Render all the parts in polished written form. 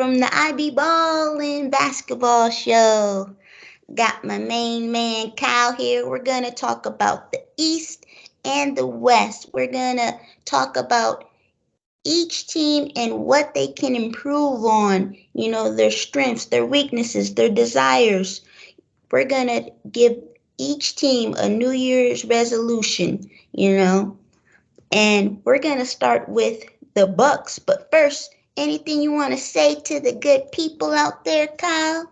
from the IB BALLIN basketball show. Got my main man Kyle here. We're going to talk about the East and the West. We're going to talk about each team and what they can improve on, their strengths, their weaknesses, their desires. We're going to give each team a New Year's resolution, and we're going to start with the Bucks. But first, anything you want to say to the good people out there, Kyle?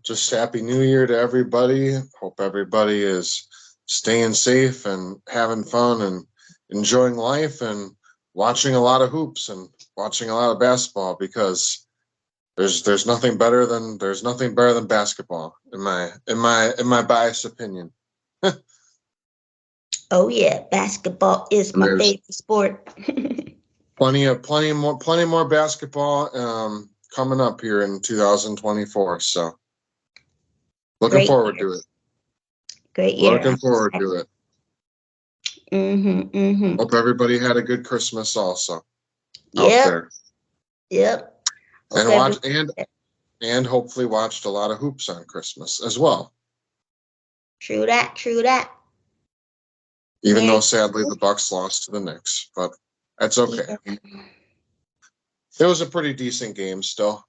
Just Happy New Year to everybody. Hope everybody is staying safe and having fun and enjoying life and watching a lot of hoops and watching a lot of basketball, because there's nothing better than basketball in my biased opinion. Oh yeah, basketball is my favorite sport. plenty more basketball coming up here in 2024. So looking forward to it. Great year. Looking forward to it. Hope everybody had a good Christmas also. Out there. Yep. And hopefully watched a lot of hoops on Christmas as well. True that. Even though sadly the Bucks lost to the Knicks, but that's okay. Yeah. It was a pretty decent game still.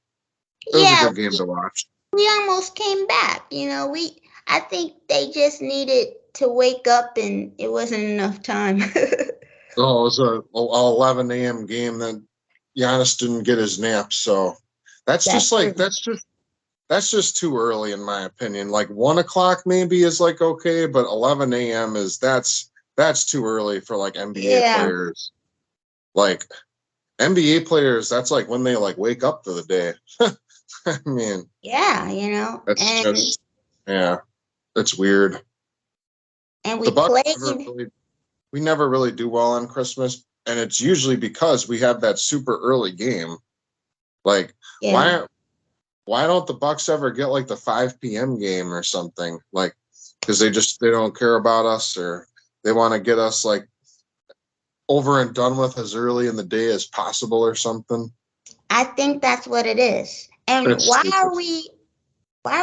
It was a good game to watch. We almost came back. I think they just needed to wake up, and it wasn't enough time. It was a 11 a.m. game that Giannis didn't get his nap, so that's just too early in my opinion. Like 1 o'clock maybe is like okay, but 11 a.m. that's too early for like NBA players. Like NBA players, that's like when they like wake up to the day. I mean, it's weird. And we played. We never really do well on Christmas, and it's usually because we have that super early game. Like, why don't the Bucks ever get like the 5 p.m. game or something? Like, because they don't care about us, or they want to get us like over and done with as early in the day as possible or something. I think that's what it is. And why are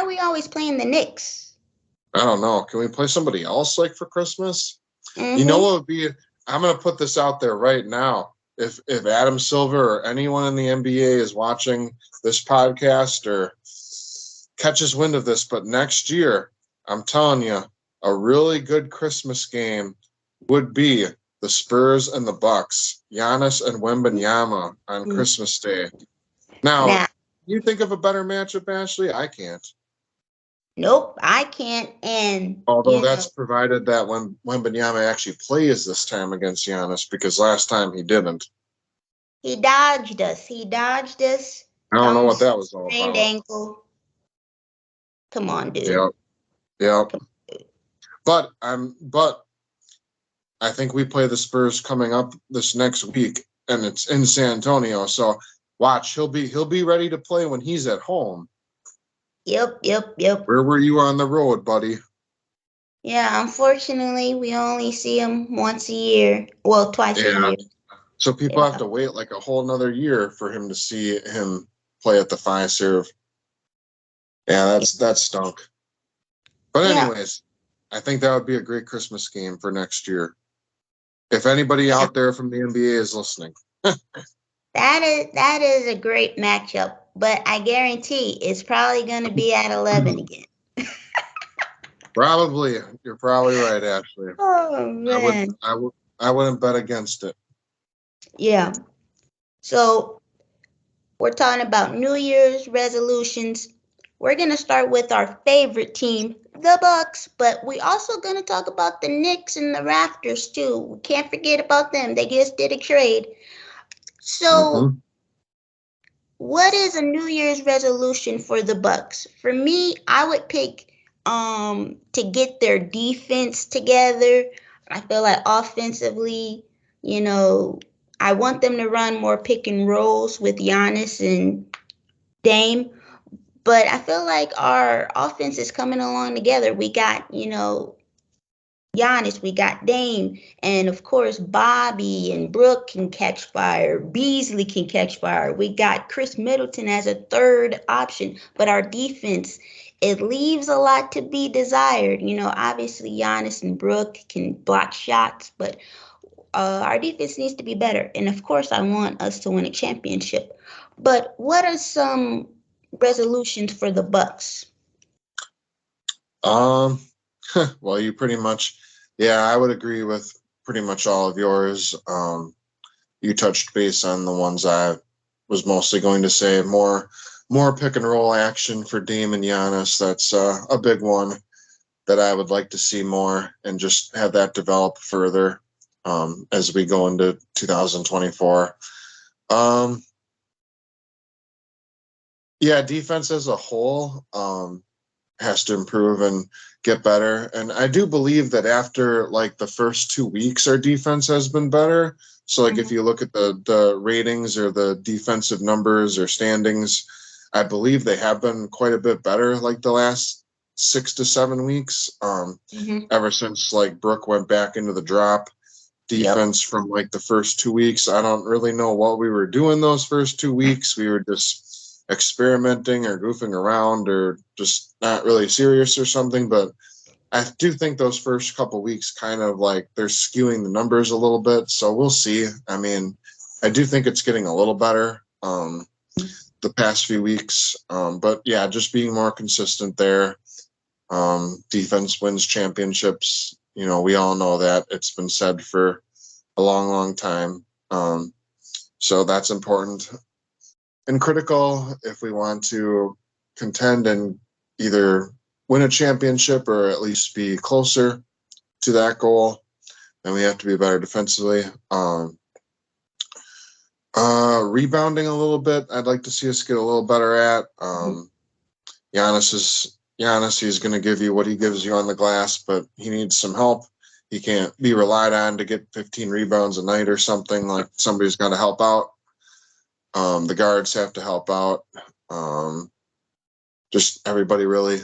we always playing the Knicks? I don't know. Can we play somebody else like for Christmas? You know what would be? I'm gonna put this out there right now. If Adam Silver or anyone in the NBA is watching this podcast or catches wind of this, but next year, I'm telling you, a really good Christmas game would be the Spurs and the Bucks, Giannis and Wembanyama on Christmas Day. Now, you think of a better matchup, Ashley? I can't. Nope, I can't. And although that's provided that when Wembanyama actually plays this time against Giannis, because last time he didn't. He dodged us. I don't know what that was all about. Ankle. Come on, dude. Yep. But I think we play the Spurs coming up this next week, and it's in San Antonio. So watch, he'll be ready to play when he's at home. Yep. Where were you on the road, buddy? Yeah, unfortunately, we only see him once a year. Well, twice a year. So people have to wait like a whole another year for him to see him play at the Fiserv. Yeah, that stunk. But anyways, I think that would be a great Christmas game for next year. If anybody out there from the NBA is listening. That is a great matchup, but I guarantee it's probably going to be at 11 again. Probably. You're probably right, Ashley. Oh, man. I wouldn't bet against it. Yeah. So we're talking about New Year's resolutions. We're going to start with our favorite team, the Bucks, but we also going to talk about the Knicks and the Raptors too. We can't forget about them. They just did a trade. So what is a New Year's resolution for the Bucks? For me, I would pick to get their defense together. I feel like offensively, I want them to run more pick and rolls with Giannis and Dame. But I feel like our offense is coming along together. We got, Giannis, we got Dame, and of course Bobby and Brooke can catch fire. Beasley can catch fire. We got Chris Middleton as a third option, but our defense, it leaves a lot to be desired. Obviously Giannis and Brooke can block shots, but our defense needs to be better. And of course, I want us to win a championship. But what are some resolutions for the Bucks? Um, well, you pretty much, yeah, I would agree with pretty much all of yours. You touched base on the ones I was mostly going to say. More pick and roll action for Dame and Giannis. That's a big one that I would like to see more, and just have that develop further as we go into 2024. Yeah, defense as a whole has to improve and get better. And I do believe that after like the first 2 weeks, our defense has been better. So like if you look at the ratings or the defensive numbers or standings, I believe they have been quite a bit better like the last 6 to 7 weeks. Ever since like Brooke went back into the drop defense from like the first 2 weeks. I don't really know what we were doing those first 2 weeks. We were just experimenting or goofing around or just not really serious or something. But I do think those first couple weeks kind of like they're skewing the numbers a little bit. So we'll see. I mean, I do think it's getting a little better the past few weeks. But yeah, just being more consistent there. Defense wins championships. We all know that. It's been said for a long, long time. So that's important and critical if we want to contend and either win a championship or at least be closer to that goal. Then we have to be better defensively. Rebounding a little bit, I'd like to see us get a little better at. Giannis, he's going to give you what he gives you on the glass, but he needs some help. He can't be relied on to get 15 rebounds a night or something. Like somebody's got to help out. The guards have to help out. Just everybody really.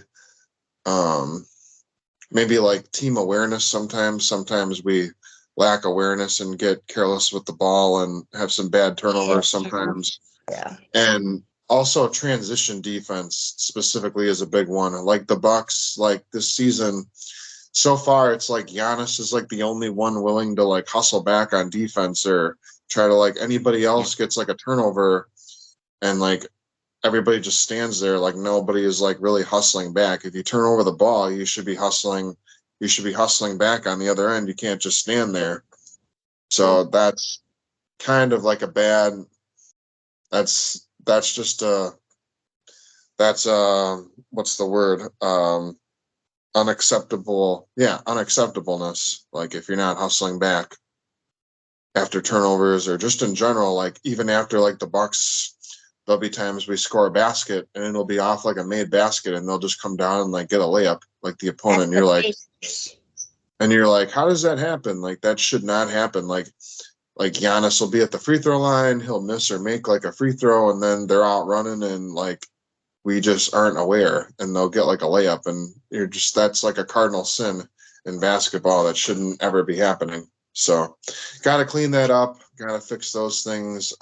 Maybe like team awareness sometimes. Sometimes we lack awareness and get careless with the ball and have some bad turnovers sometimes. Yeah. And also transition defense specifically is a big one. Like the Bucks, like this season, so far it's like Giannis is like the only one willing to like hustle back on defense or try to like anybody else gets like a turnover and like everybody just stands there like nobody is like really hustling back. If you turn over the ball, you should be hustling back on the other end. You can't just stand there. So that's kind of like a bad that's just what's the word? Unacceptable. Yeah, unacceptableness. Like if you're not hustling back after turnovers or just in general, like even after like the Bucks, there'll be times we score a basket and it'll be off like a made basket and they'll just come down and like get a layup like the opponent. And you're like, how does that happen? Like that should not happen. Like Giannis will be at the free throw line, he'll miss or make like a free throw, and then they're out running and like we just aren't aware and they'll get like a layup, and that's like a cardinal sin in basketball that shouldn't ever be happening. So got to clean that up, got to fix those things.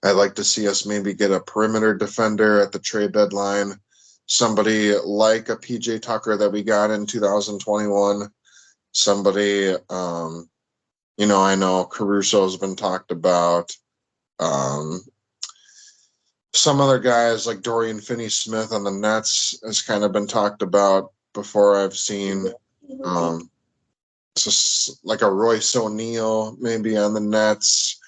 I'd like to see us maybe get a perimeter defender at the trade deadline, somebody like a PJ Tucker that we got in 2021, somebody, I know Caruso's been talked about. Some other guys like Dorian Finney-Smith on the Nets has kind of been talked about before. I've seen just like a Royce O'Neal maybe on the Nets.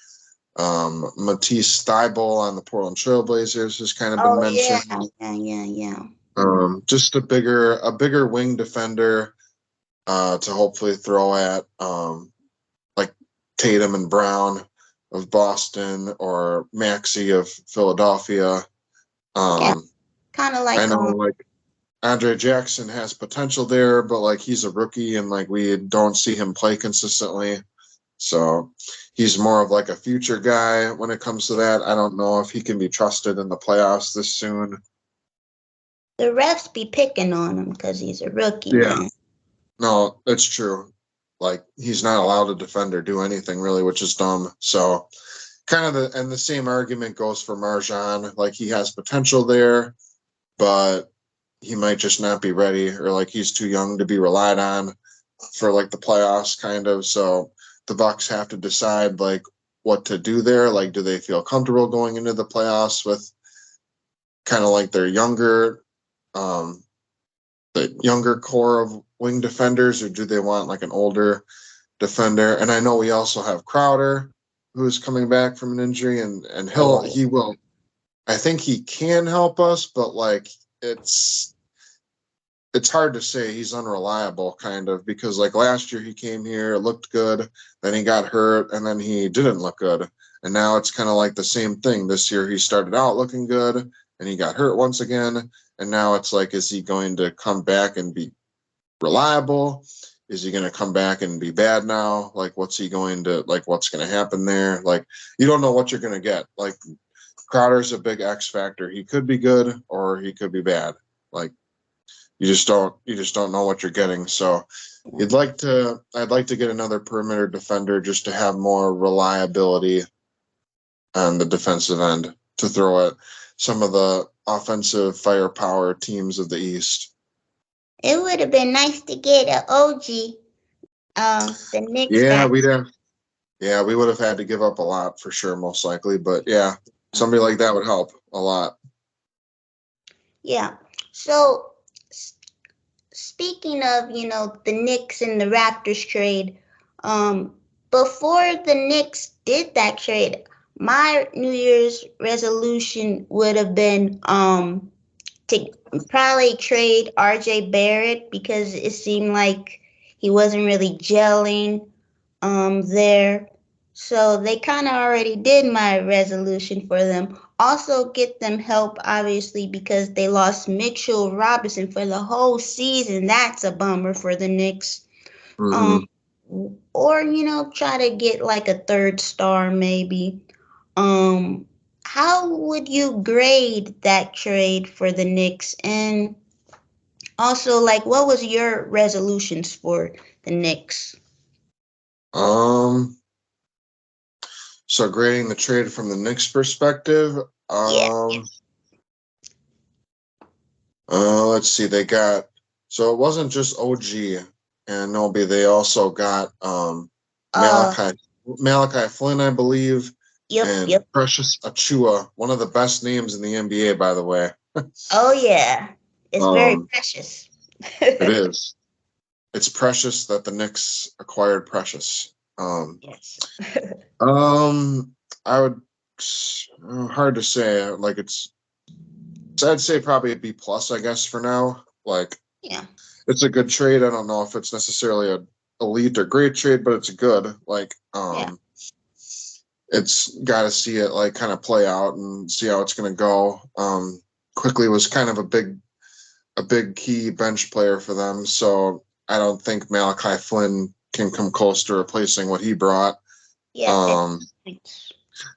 Matisse Thybulle on the Portland Trailblazers has kind of been mentioned. Yeah. Just a bigger wing defender to hopefully throw at like Tatum and Brown of Boston or Maxey of Philadelphia. Kind of like I know like Andre Jackson has potential there, but like he's a rookie and like we don't see him play consistently. So he's more of like a future guy when it comes to that. I don't know if he can be trusted in the playoffs this soon. The refs be picking on him because he's a rookie. Yeah. Man. No, it's true. Like, he's not allowed to defend or do anything really, which is dumb. So kind of the same argument goes for Marjan. Like, he has potential there, but he might just not be ready, or like he's too young to be relied on for like the playoffs kind of. So the Bucks have to decide like what to do there. Like, do they feel comfortable going into the playoffs with kind of like their the younger core of wing defenders, or do they want like an older defender? And I know we also have Crowder, who's coming back from an injury, and he will. I think he can help us, but like it's hard to say. He's unreliable kind of, because like last year he came here, looked good, then he got hurt, and then he didn't look good. And now it's kind of like the same thing. This year he started out looking good and he got hurt once again. And now it's like, is he going to come back and be reliable? Is he going to come back and be bad now? Like, what's going to happen there? Like, you don't know what you're going to get. Like, Crowder's a big X factor. He could be good or he could be bad. Like, you just don't know what you're getting. So I'd like to get another perimeter defender just to have more reliability on the defensive end to throw at some of the offensive firepower teams of the East. It would have been nice to get an OG. The Knicks. Yeah, we would have had to give up a lot for sure, most likely. But yeah, somebody like that would help a lot. Yeah. So speaking of, the Knicks and the Raptors trade, before the Knicks did that trade, my New Year's resolution would have been to probably trade RJ Barrett, because it seemed like he wasn't really gelling there. So they kind of already did my resolution for them. Also get them help, obviously, because they lost Mitchell Robinson for the whole season. That's a bummer for the Knicks. Mm-hmm. Or, try to get like a third star maybe. How would you grade that trade for the Knicks? And also, like, what was your resolutions for the Knicks? So grading the trade from the Knicks perspective, let's see, so it wasn't just OG and Nobi, they also got Malachi Flynn, I believe, and Precious Achua, one of the best names in the NBA, by the way. Oh yeah, it's very precious. It is. It's precious that the Knicks acquired Precious. Yes. I would, hard to say. Like, I'd say probably a B plus, I guess, for now. Like, yeah, it's a good trade. I don't know if it's necessarily a elite or great trade, but it's good. Like, it's got to see it like kind of play out and see how it's going to go. Quickly was kind of a big key bench player for them, so I don't think Malachi Flynn can come close to replacing what he brought. Yeah.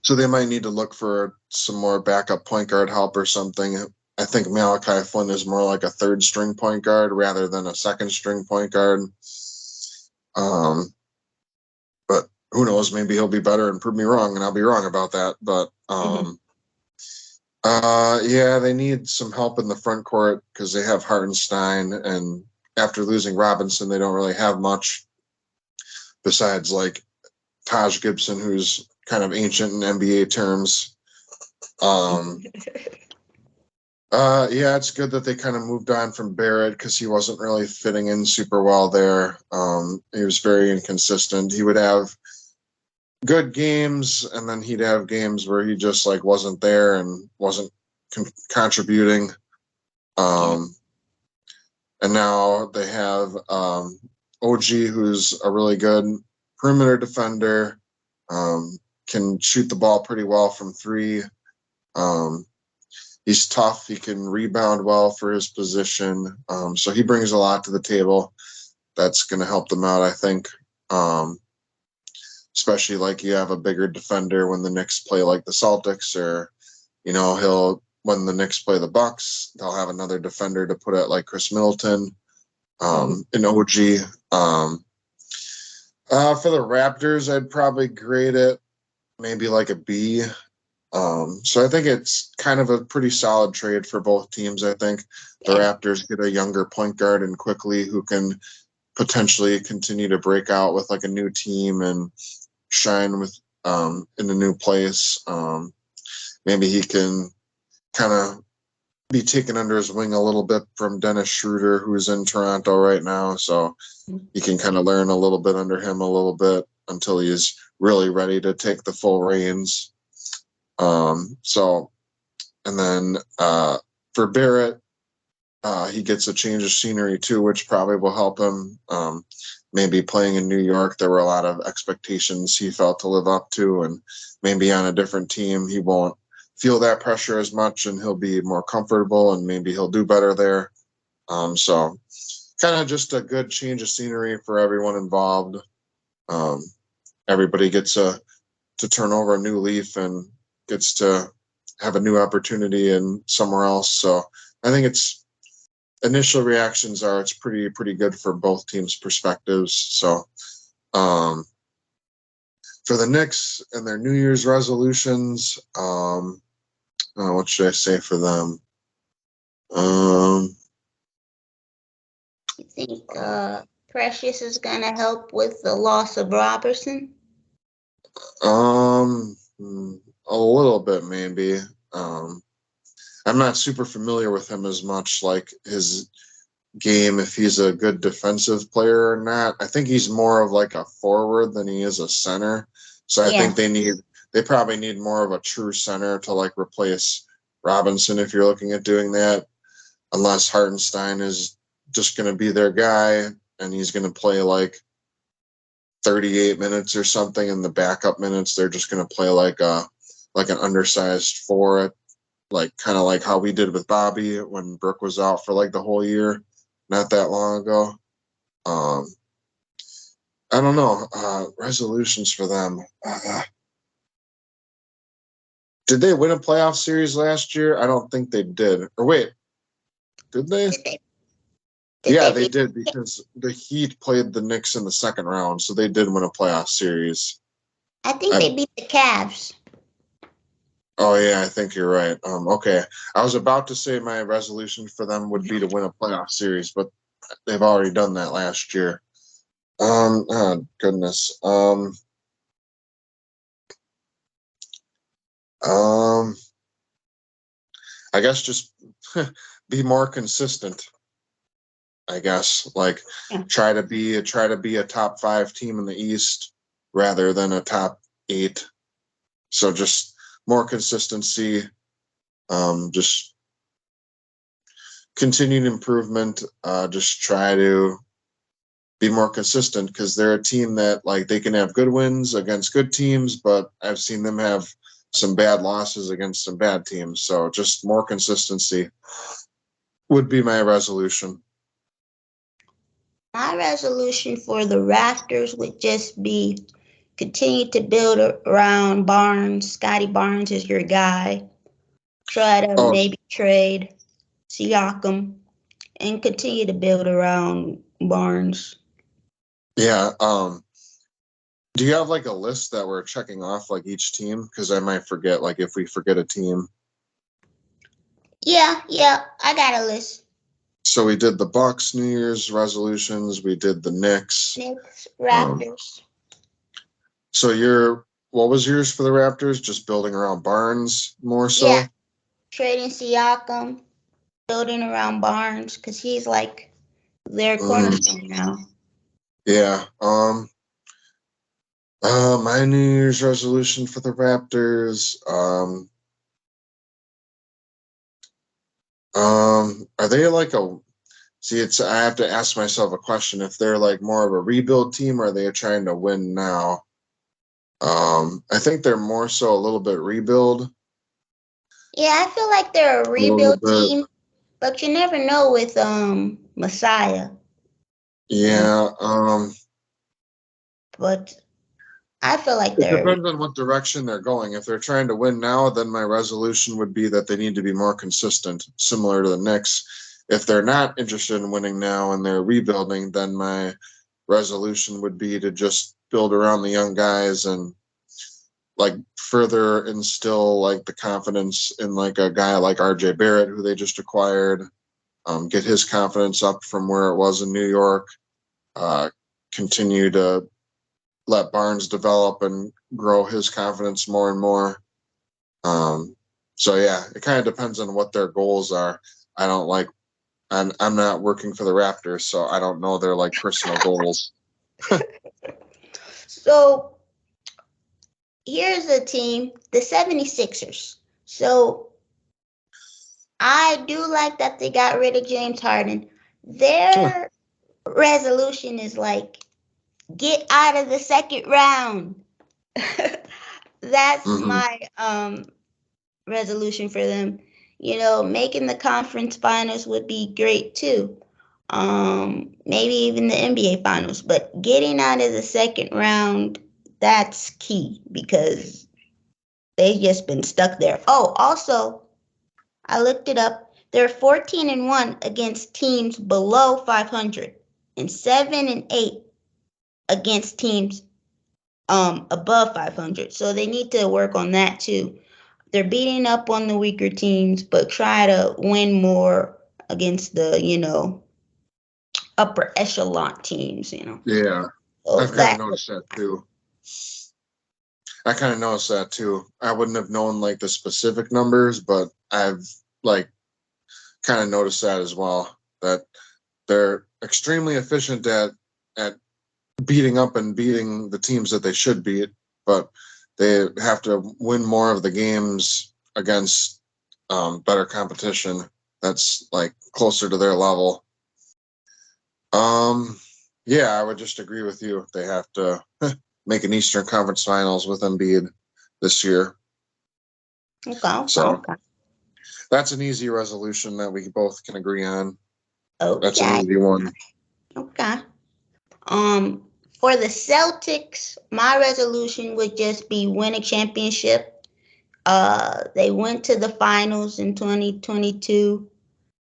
So they might need to look for some more backup point guard help or something. I think Malachi Flynn is more like a third string point guard rather than a second string point guard. But who knows? Maybe he'll be better and prove me wrong, and I'll be wrong about that. But yeah, they need some help in the front court because they have Hartenstein, and after losing Robinson, they don't really have much besides like Taj Gibson, who's kind of ancient in NBA terms. Yeah, it's good that they kind of moved on from Barrett because he wasn't really fitting in super well there. He was very inconsistent. He would have good games, and then he'd have games where he just like wasn't there and wasn't contributing. And now they have OG, who's a really good perimeter defender, can shoot the ball pretty well from three. He's tough. He can rebound well for his position. So he brings a lot to the table. That's going to help them out, I think. Especially like you have a bigger defender when the Knicks play like the Celtics, or, when the Knicks play the Bucks, they'll have another defender to put at like Chris Middleton. an OG. For the Raptors, I'd probably grade it maybe like a B. So I think it's kind of a pretty solid trade for both teams. I think the Raptors get a younger point guard and quickly who can potentially continue to break out with like a new team and shine with in a new place. Maybe he can kind of be taken under his wing a little bit from Dennis Schroeder, who's in Toronto right now. So you can kind of learn a little bit under him a little bit until he's really ready to take the full reins. And then for Barrett, he gets a change of scenery too, which probably will help him. Maybe playing in New York, there were a lot of expectations he felt to live up to, and maybe on a different team, he won't feel that pressure as much, and he'll be more comfortable, and maybe he'll do better there. So kind of just a good change of scenery for everyone involved. Everybody gets to turn over a new leaf and gets to have a new opportunity and somewhere else. So I think it's initial reactions are it's pretty good for both teams' perspectives. So for the Knicks and their New Year's resolutions, what should I say for them? You think Precious is gonna help with the loss of Robertson? A little bit maybe. I'm not super familiar with him as much, like his game, if he's a good defensive player or not. I think he's more of like a forward than he is a center. So I think they probably need more of a true center to like replace Robinson if you're looking at doing that, unless Hartenstein is just going to be their guy and he's going to play like 38 minutes or something, and the backup minutes they're just going to play like an undersized four, like kind of like how we did with Bobby when Brooke was out for like the whole year not that long ago. I don't know. Resolutions for them. Did they win a playoff series last year? I don't think they did. Or wait, did they? Yeah, they did, because the Heat played the Knicks in the second round, so they did win a playoff series. I think they beat the Cavs. Oh yeah, I think you're right. Okay, I was about to say my resolution for them would be to win a playoff series, but they've already done that last year. Oh goodness. I guess just be more consistent. I guess like try to be a top 5 team in the East rather than a top 8. So just more consistency, just continued improvement. Just try to be more consistent, because they're a team that like they can have good wins against good teams, but I've seen them have some bad losses against some bad teams. So just more consistency would be my resolution. My resolution for the Raptors would just be continue to build around Barnes. Scotty Barnes is your guy. Try to maybe trade Siakam and continue to build around Barnes. Yeah. Do you have like a list that we're checking off like each team? Because I might forget, like if we forget a team. Yeah, I got a list. So we did the Bucks New Year's resolutions. We did the Knicks. Raptors. So what was yours for the Raptors? Just building around Barnes more so? Yeah. Trading Siakam, building around Barnes, because he's like their cornerstone now. Yeah. My New Year's resolution for the Raptors. Are they like I have to ask myself a question. If they're like more of a rebuild team, or are they trying to win now? I think they're more so a little bit rebuild. Yeah, I feel like they're a rebuild team, but you never know with Messiah. Yeah. But I feel like it depends on what direction they're going. If they're trying to win now, then my resolution would be that they need to be more consistent, similar to the Knicks. if they're not interested in winning now and they're rebuilding, then my resolution would be to just build around the young guys and like further instill like the confidence in like a guy like RJ Barrett, who they just acquired, get his confidence up from where it was in New York, continue to let Barnes develop and grow his confidence more and more. So yeah, it kind of depends on what their goals are. I don't like, I'm not working for the Raptors, so I don't know their like personal goals. So here's a team, the 76ers. So I do like that they got rid of James Harden. Their resolution is like, get out of the second round. That's my resolution for them. You know, making the conference finals would be great too. Maybe even the NBA finals, but getting out of the second round, that's key because they've just been stuck there. Oh, also, I looked it up. They're 14-1 against teams below 500 and 7-8 against teams above 500. So they need to work on that too. They're beating up on the weaker teams, but try to win more against the, upper echelon teams, Yeah, So I've kind of noticed that too. I wouldn't have known like the specific numbers, but I've like kind of noticed that as well, that they're extremely efficient at beating up and beating the teams that they should beat, but they have to win more of the games against better competition that's like closer to their level. Yeah, I would just agree with you. They have to make an Eastern Conference Finals with Embiid this year. Okay. That's an easy resolution that we both can agree on. Okay. That's an easy one. Okay. For the Celtics, my resolution would just be win a championship. They went to the finals in 2022.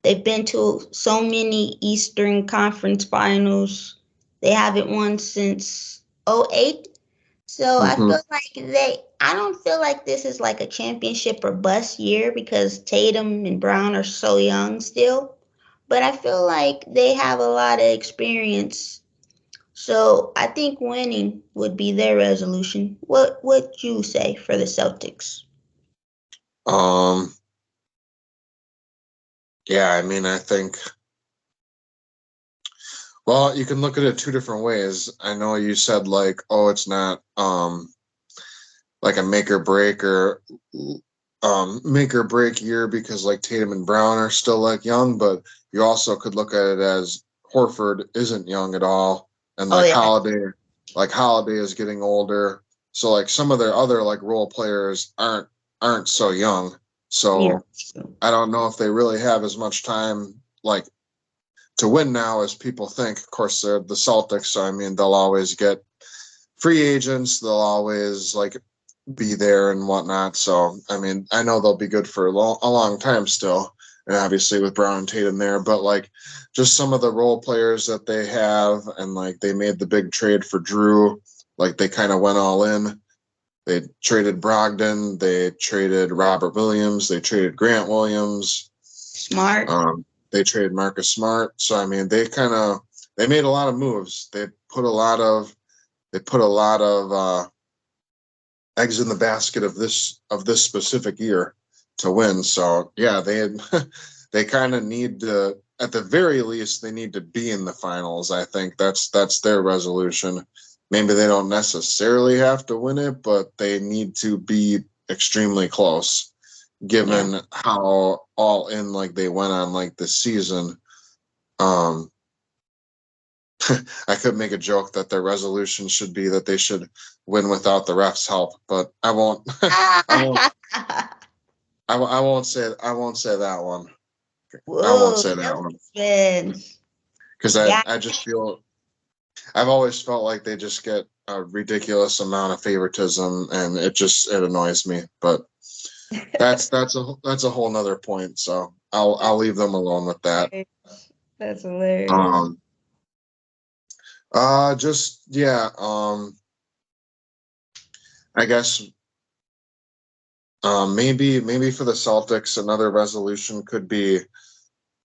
They've been to so many Eastern Conference finals. They haven't won since '08. So I don't feel like this is like a championship or bust year because Tatum and Brown are so young still. But I feel like they have a lot of experience. So I think winning would be their resolution. What would you say for the Celtics? Yeah, I mean, I think, well, you can look at it two different ways. I know you said like, oh, it's not like a make or break year because like Tatum and Brown are still like young, but you also could look at it as Horford isn't young at all, and like Holiday is getting older. So like some of their other like role players aren't so young. So I don't know if they really have as much time like to win now as people think. Of course, they're the Celtics, so I mean they'll always get free agents. They'll always like be there and whatnot. So I mean, I know they'll be good for a long time still, and obviously with Brown and Tatum there. But like, just some of the role players that they have, and like they made the big trade for Drew. Like they kind of went all in. They traded Brogdon. They traded Robert Williams. They traded Grant Williams. Smart. They traded Marcus Smart. So I mean, they made a lot of moves. They put a lot of eggs in the basket of this specific year to win. So yeah, they kind of need to, at the very least, they need to be in the finals. I think that's their resolution. Maybe they don't necessarily have to win it, but they need to be extremely close, given how all in like they went on like this season. I could make a joke that their resolution should be that they should win without the refs' help, but I won't. I won't say that one. Whoa, I won't say that one because I just feel I've always felt like they just get a ridiculous amount of favoritism, and it annoys me. But that's a whole nother point. So I'll leave them alone with that. That's hilarious. Just yeah. I guess maybe for the Celtics, another resolution could be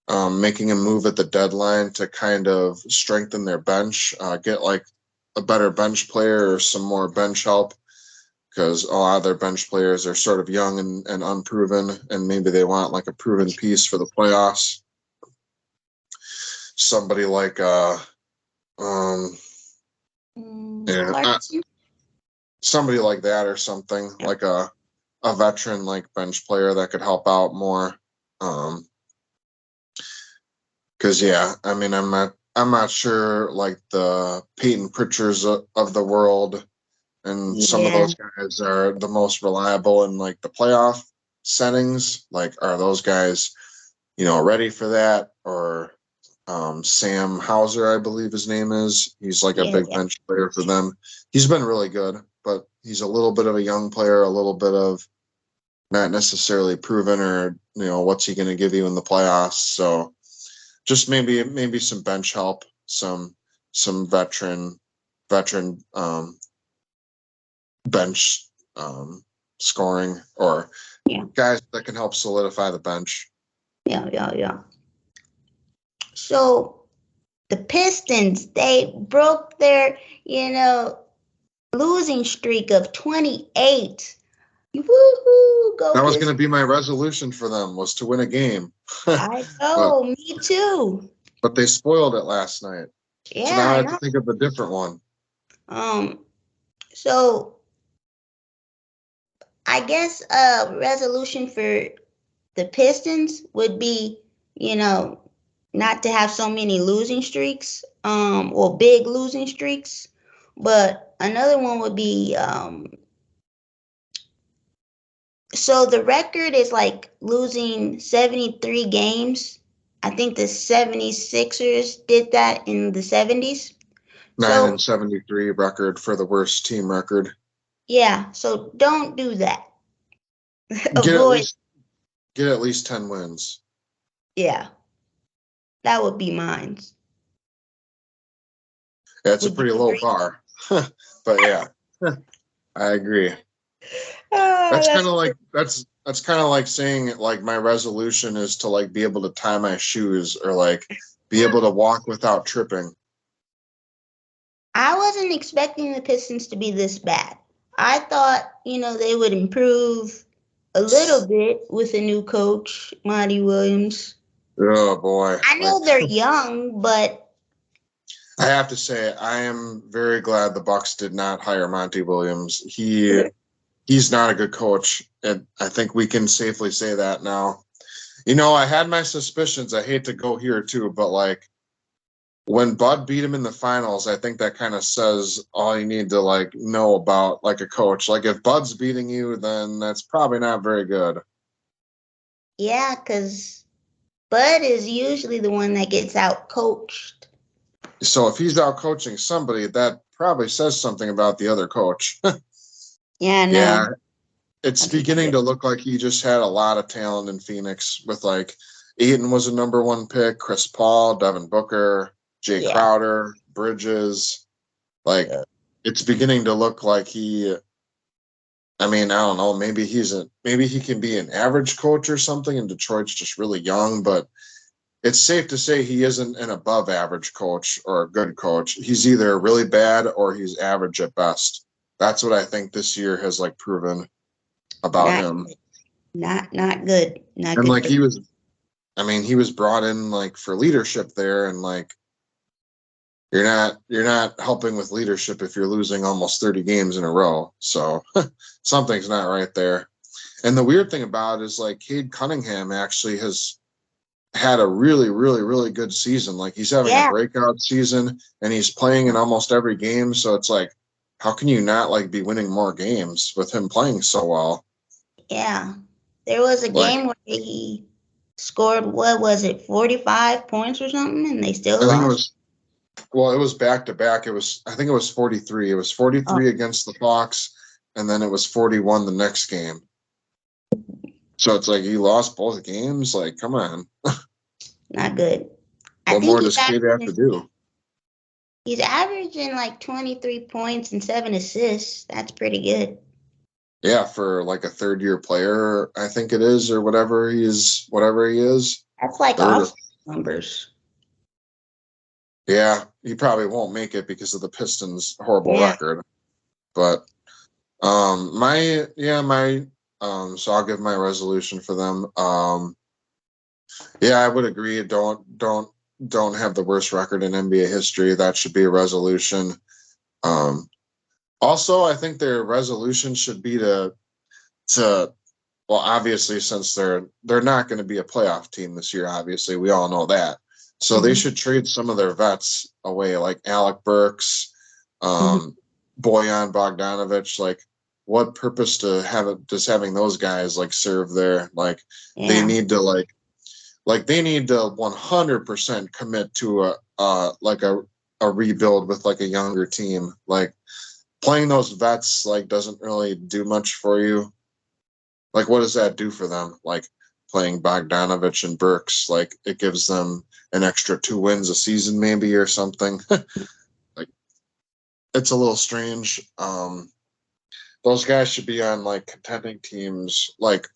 making a move at the deadline to kind of strengthen their bench, get like a better bench player or some more bench help, because a lot of their bench players are sort of young and unproven, and maybe they want like a proven piece for the playoffs. Somebody like yeah, somebody like that or something, like a veteran like bench player that could help out more. Because yeah, I mean, I'm not sure like the Peyton Pritchards of the world and some of those guys are the most reliable in like the playoff settings. Like, are those guys, ready for that? Or Sam Hauser, I believe his name is. He's like a big bench player for them. He's been really good, but he's a little bit of a young player, a little bit of not necessarily proven, or what's he going to give you in the playoffs. So just maybe some bench help, some veteran bench scoring, or guys that can help solidify the bench. Yeah. So the Pistons, they broke their, losing streak of 28. Woohoo! Go That was Pistons. going to be my resolution for them, was to win a game. I know, me too. But they spoiled it last night. Yeah, so now I have to think of a different one. So I guess a resolution for the Pistons would be, not to have so many losing streaks, or big losing streaks. But another one would be, so the record is like losing 73 games. I think the 76ers did that in the 70s. 9-73 record for the worst team record. Yeah, so don't do that. Avoid. Get at least 10 wins. Yeah, that would be mine. Yeah, it's a pretty low bar. But yeah, I agree. That's kind of like that's kind of like saying like my resolution is to like be able to tie my shoes, or like be able to walk without tripping. I wasn't expecting the Pistons to be this bad. I thought, they would improve a little bit with a new coach, Monty Williams. Oh boy. I know they're young, but I have I am very glad the Bucks did not hire Monty Williams. He's not a good coach, and I think we can safely say that now. I had my suspicions. I hate to go here too, but like when Bud beat him in the finals, I think that kind of says all you need to like know about like a coach. Like if Bud's beating you, then that's probably not very good. Yeah, because Bud is usually the one that gets out coached. So if he's out coaching somebody, that probably says something about the other coach. Yeah, no. Yeah, it's beginning to look like he just had a lot of talent in Phoenix with like Ayton was a #1 pick, Chris Paul, Devin Booker, Jay Crowder, Bridges. Like it's beginning to look like I don't know, maybe he can be an average coach or something, and Detroit's just really young, but it's safe to say he isn't an above average coach or a good coach. He's either really bad or he's average at best. That's what I think this year has like proven about him. Not good. Not and good. Like he was brought in like for leadership there, and like you're not helping with leadership if you're losing almost 30 games in a row. So something's not right there. And the weird thing about it is like Cade Cunningham actually has had a really, really, really good season. Like he's having a breakout season, and he's playing in almost every game. So it's like, how can you not like be winning more games with him playing so well? Yeah. There was a game where he scored, what was it, 45 points or something, and they still lost? It was back to back. I think it was 43. It was 43 against the Hawks, and then it was 41 the next game. So it's like he lost both games. Like, come on. Not good. I What think more does Kid have to do? he's averaging like 23 points and 7 assists. That's pretty good. Yeah, for like a third-year player, I think it is, or whatever he is. That's like Third. off numbers. Yeah, he probably won't make it because of the Pistons' horrible Yeah. record. But so I'll give my resolution for them. Yeah, I would agree. Don't have the worst record in NBA history. That should be a resolution. Um, Also, I think their resolution should be to well, obviously, since they're not going to be a playoff team this year, obviously we all know that. So they should trade some of their vets away, like Alec Burks, Bojan Bogdanovic. Like, what purpose to have it? Just having those guys like serve there? Like, they need to they need to 100% commit to a rebuild with like a younger team. Like, playing those vets like doesn't really do much for you. Like, what does that do for them? Like, playing Bogdanovich and Burks, like, it gives them an extra 2 wins a season, maybe, or something. Like, it's a little strange. Those guys should be on like contending teams. Like,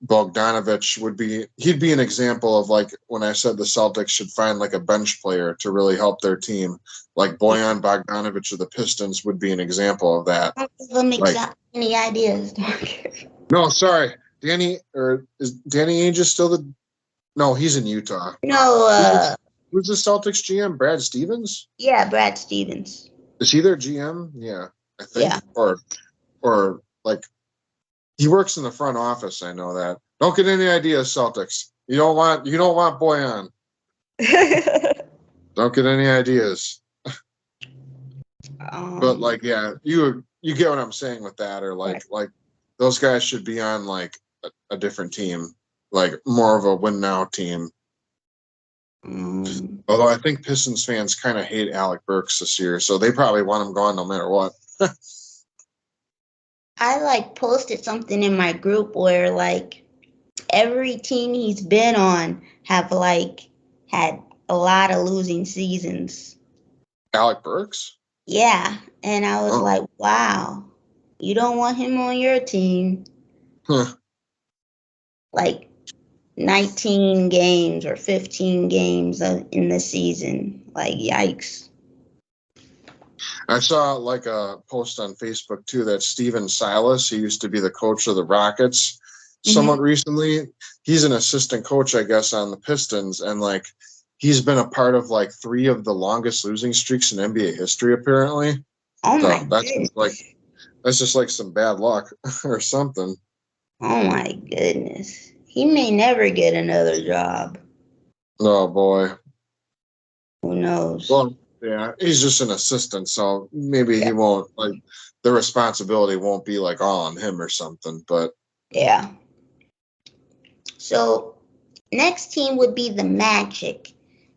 Bogdanovich he'd be an example of like when I said the Celtics should find like a bench player to really help their team. Like Bojan Bogdanovic of the Pistons would be an example of that. Don't give them Like, any ideas. no, sorry, is Danny Ainge still the? No, he's in Utah. No, Who's the Celtics GM? Brad Stevens? yeah, Brad Stevens. Is he their GM? Yeah, I think. Yeah. Or like he works in the front office. I know that. Don't get any ideas, Celtics. You don't want Boyan. Don't get any ideas. But like, yeah, you get what I'm saying with that, or like those guys should be on like a different team, like more of a win now team. Although I think Pistons fans kind of hate Alec Burks this year, so they probably want him gone no matter what. I like posted something in my group where like every team he's been on have like had a lot of losing seasons. Alec Burks? Yeah, and I was like, wow, you don't want him on your team. Huh. Like 19 games or 15 games in the season. Like, yikes. I saw like a post on Facebook too that Steven Silas, he used to be the coach of the Rockets somewhat recently. He's an assistant coach, I guess, on the Pistons, and like he's been a part of like 3 of the longest losing streaks in NBA history, apparently. Oh so my that's just like some bad luck or something. Oh my goodness. He may never get another job. Oh boy. Who knows? Well, yeah, he's just an assistant, so maybe he won't like the responsibility won't be like all on him or something, but yeah. So next team would be the Magic.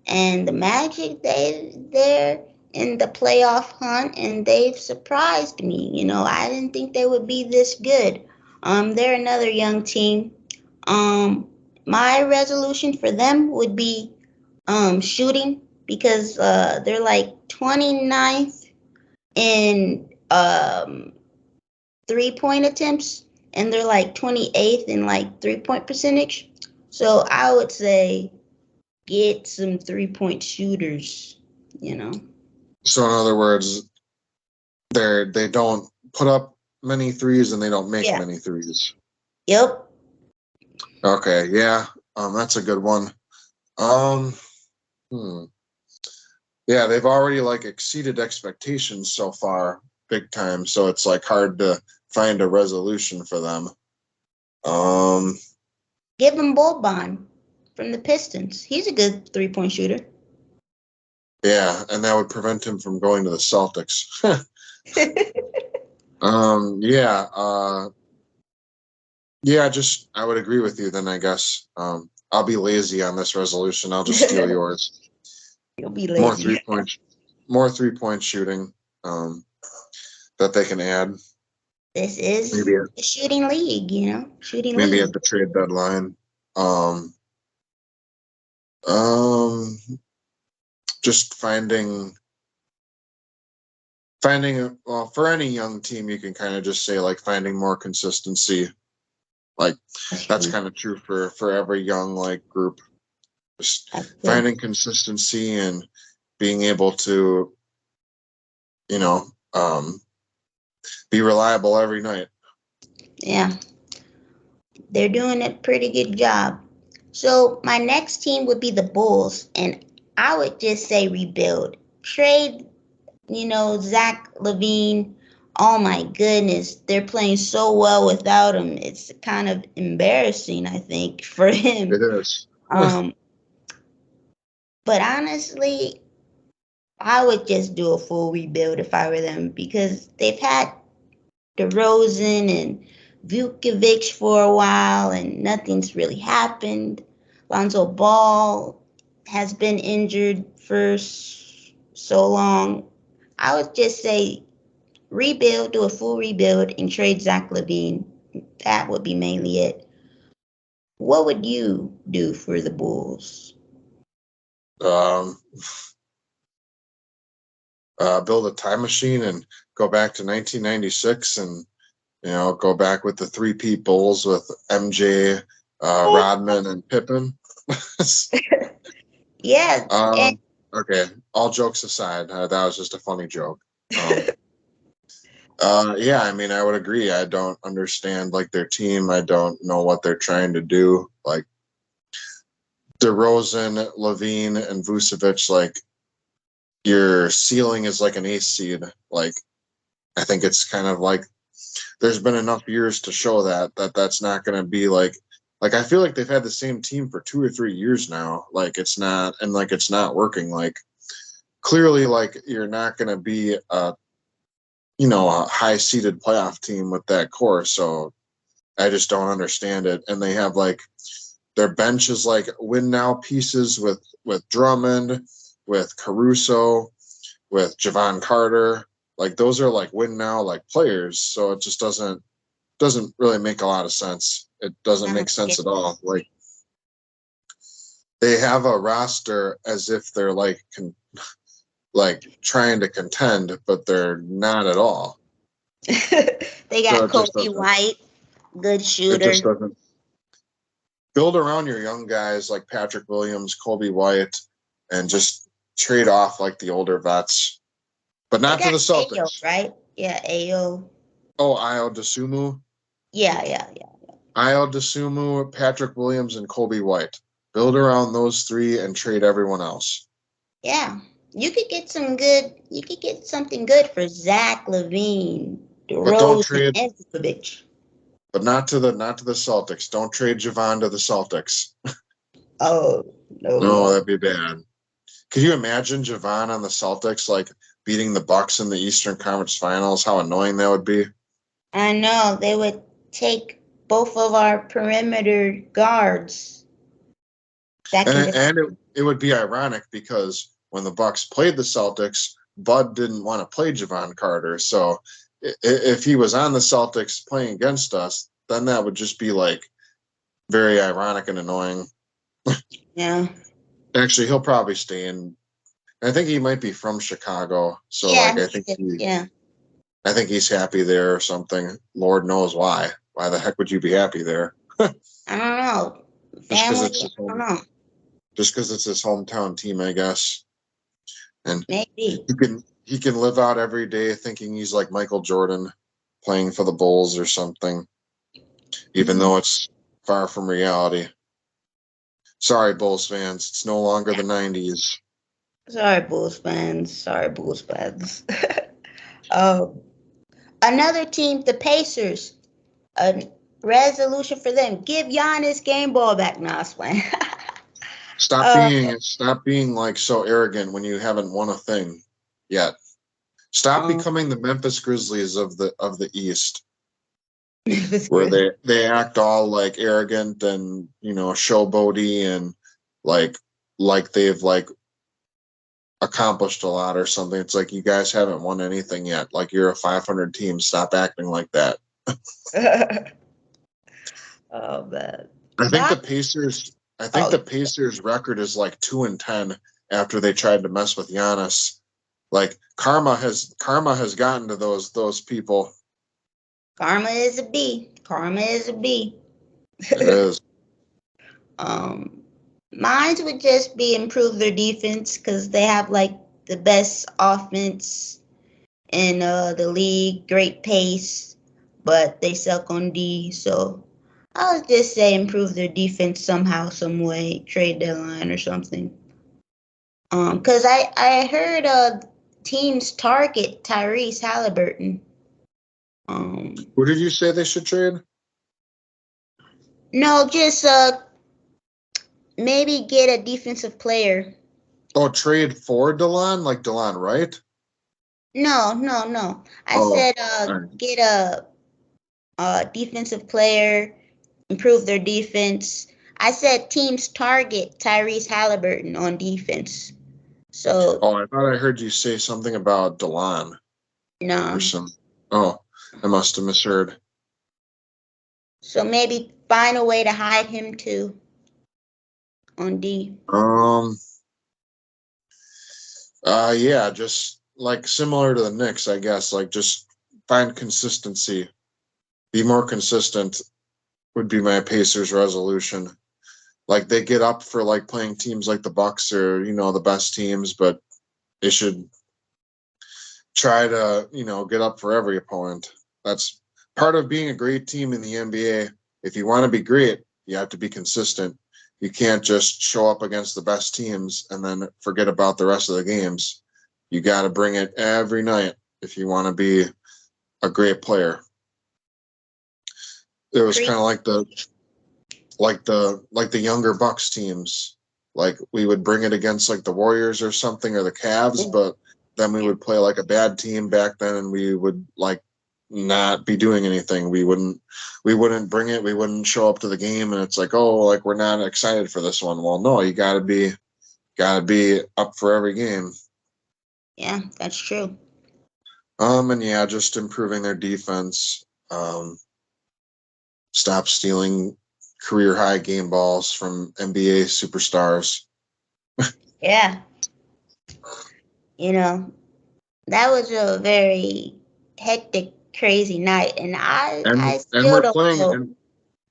And the Magic, they're in the playoff hunt and they've surprised me. You know, I didn't think they would be this good. They're another young team. My resolution for them would be shooting because they're like 29th in 3-point attempts and they're like 28th in like 3-point percentage. So I would say get some 3-point shooters, you know. So in other words, they don't put up many threes and they don't make many threes. Yep. Okay, yeah. That's a good one. Yeah, they've already like exceeded expectations so far, big time. So it's like hard to find a resolution for them. Give him Boban from the Pistons. He's a good 3-point shooter. Yeah, and that would prevent him from going to the Celtics. I would agree with you then, I guess. I'll be lazy on this resolution. I'll just steal yours. You'll be lazy. More 3-point shooting that they can add. This is maybe a shooting league, shooting maybe at league. the trade deadline. Um, um, just finding well, for any young team, you can kind of just say like finding more consistency. Like That's that's true. kind of true for every young like group. Just That's true. finding consistency and being able to, you know, um, be reliable every night. Yeah, they're doing a pretty good job. So my next team would be the Bulls, and I would just say rebuild. Trade, Zach Levine. Oh my goodness, they're playing so well without him. It's kind of embarrassing, I think, for It him. is. Um, but honestly, I would just do a full rebuild if I were them because they've had DeRozan and Vukovic for a while and nothing's really happened. Lonzo Ball has been injured for so long. I would just say rebuild, do a full rebuild, and trade Zach Levine. That would be mainly it. What would you do for the Bulls? Um, build a time machine and go back to 1996 and go back with the three-peat Bulls with MJ, Rodman, and Pippen. Yeah, and um, okay, all jokes aside, that was just a funny joke. Yeah, I mean, I would agree. I don't understand like their team. I don't know what they're trying to do. Like DeRozan, Levine, and Vucevic, like your ceiling is like an ace seed. Like I think it's kind of like there's been enough years to show that's not going to be like I feel like they've had the same team for 2 or 3 years now. Like it's not working. Like clearly, like you're not going to be a high seeded playoff team with that core. So I just don't understand it. And they have like their bench is like win now pieces with Drummond, with Caruso, with Javon Carter. Like those are like win now like players. So it just doesn't really make a lot of sense. It doesn't make sense at all. Like they have a roster as if they're like trying to contend, but they're not at all. they So got it just Kobe doesn't. White, good It just shooter. doesn't build around your young guys like Patrick Williams, Kobe White, and just trade off like the older vets, but They not to got the Ayo, Celtics. right? Yeah, Ayo. Oh, Io DeSumo, Yeah, yeah, yeah. Patrick Williams, and Kobe White. Build around those three and trade everyone else. Yeah. You could get something good for Zach Levine, But don't DeRozan, trade. and Vukovic. But not to the Celtics. Don't trade Javon to the Celtics. Oh, no, No, no. that'd be bad. Could you imagine Javon on the Celtics like beating the Bucks in the Eastern Conference Finals? How annoying that would be. I know they would take both of our perimeter guards that And can it, defend. and it would be ironic because when the Bucks played the Celtics, Bud didn't want to play Javon Carter. So if he was on the Celtics playing against us, then that would just be like very ironic and annoying. Yeah. Actually, he'll probably stay in. I think he might be from Chicago, so Yeah, like yeah. I think he's happy there or something. Lord knows why. Why the heck would you be happy there? I don't know. Just because Family, it's his I don't home, know. just because it's his hometown team, I guess. And Maybe. he can live out every day thinking he's like Michael Jordan playing for the Bulls or something, even Mm. though it's far from reality. Sorry, Bulls fans, it's no longer the '90s. Sorry, Bulls fans. Sorry, Bulls fans. um, Another team, the Pacers. A resolution for them: give Giannis game ball back. Nah, I was playing. uh, Stop being like so arrogant when you haven't won a thing yet. Stop um, becoming the Memphis Grizzlies of the East, it's where good. they act all like arrogant and showboaty and like they've like accomplished a lot or something. It's like you guys haven't won anything yet. Like you're a 500 team. Stop acting like that. Oh man. I think the But Pacers. I think oh, the Pacers' record is like 2-10 after they tried to mess with Giannis. Like karma has gotten to those people. karma is a B. Karma is a B. It is. um, Mine would just be improve their defense because they have like the best offense in the league, great pace, but they suck on D. So I would just say improve their defense somehow, some way, trade deadline or something. Because I heard teams target Tyrese Halliburton. Who did you say they should trade? No, just maybe get a defensive player. Oh, trade for Delon, like Delon, right? No. I Oh, said all right. get a defensive player, improve their defense. I said teams target Tyrese Halliburton on defense. So Oh, I thought I heard you say something about Delon or no. some. Oh, I must have misheard. So maybe find a way to hide him too on D. Um. Yeah, just like similar to the Knicks, I guess. Like just find consistency. Be more consistent would be my Pacers resolution. Like they get up for like playing teams like the Bucks or the best teams, but they should try to get up for every opponent. That's part of being a great team in the NBA. If you want to be great, you have to be consistent. You can't just show up against the best teams and then forget about the rest of the games. You got to bring it every night if you want to be a great player. It was kind of like the younger Bucks teams. Like we would bring it against like the Warriors or something or the Cavs, but then we would play like a bad team back then and we would like not be doing anything. We wouldn't bring it, we wouldn't show up to the game and it's like, oh, like we're not excited for this one. Well, no, you gotta be up for every game. Yeah, that's true. And yeah, just improving their defense. Stop stealing career high game balls from NBA superstars. Yeah. You know, that was a very hectic, crazy night, and I And still we're don't playing know.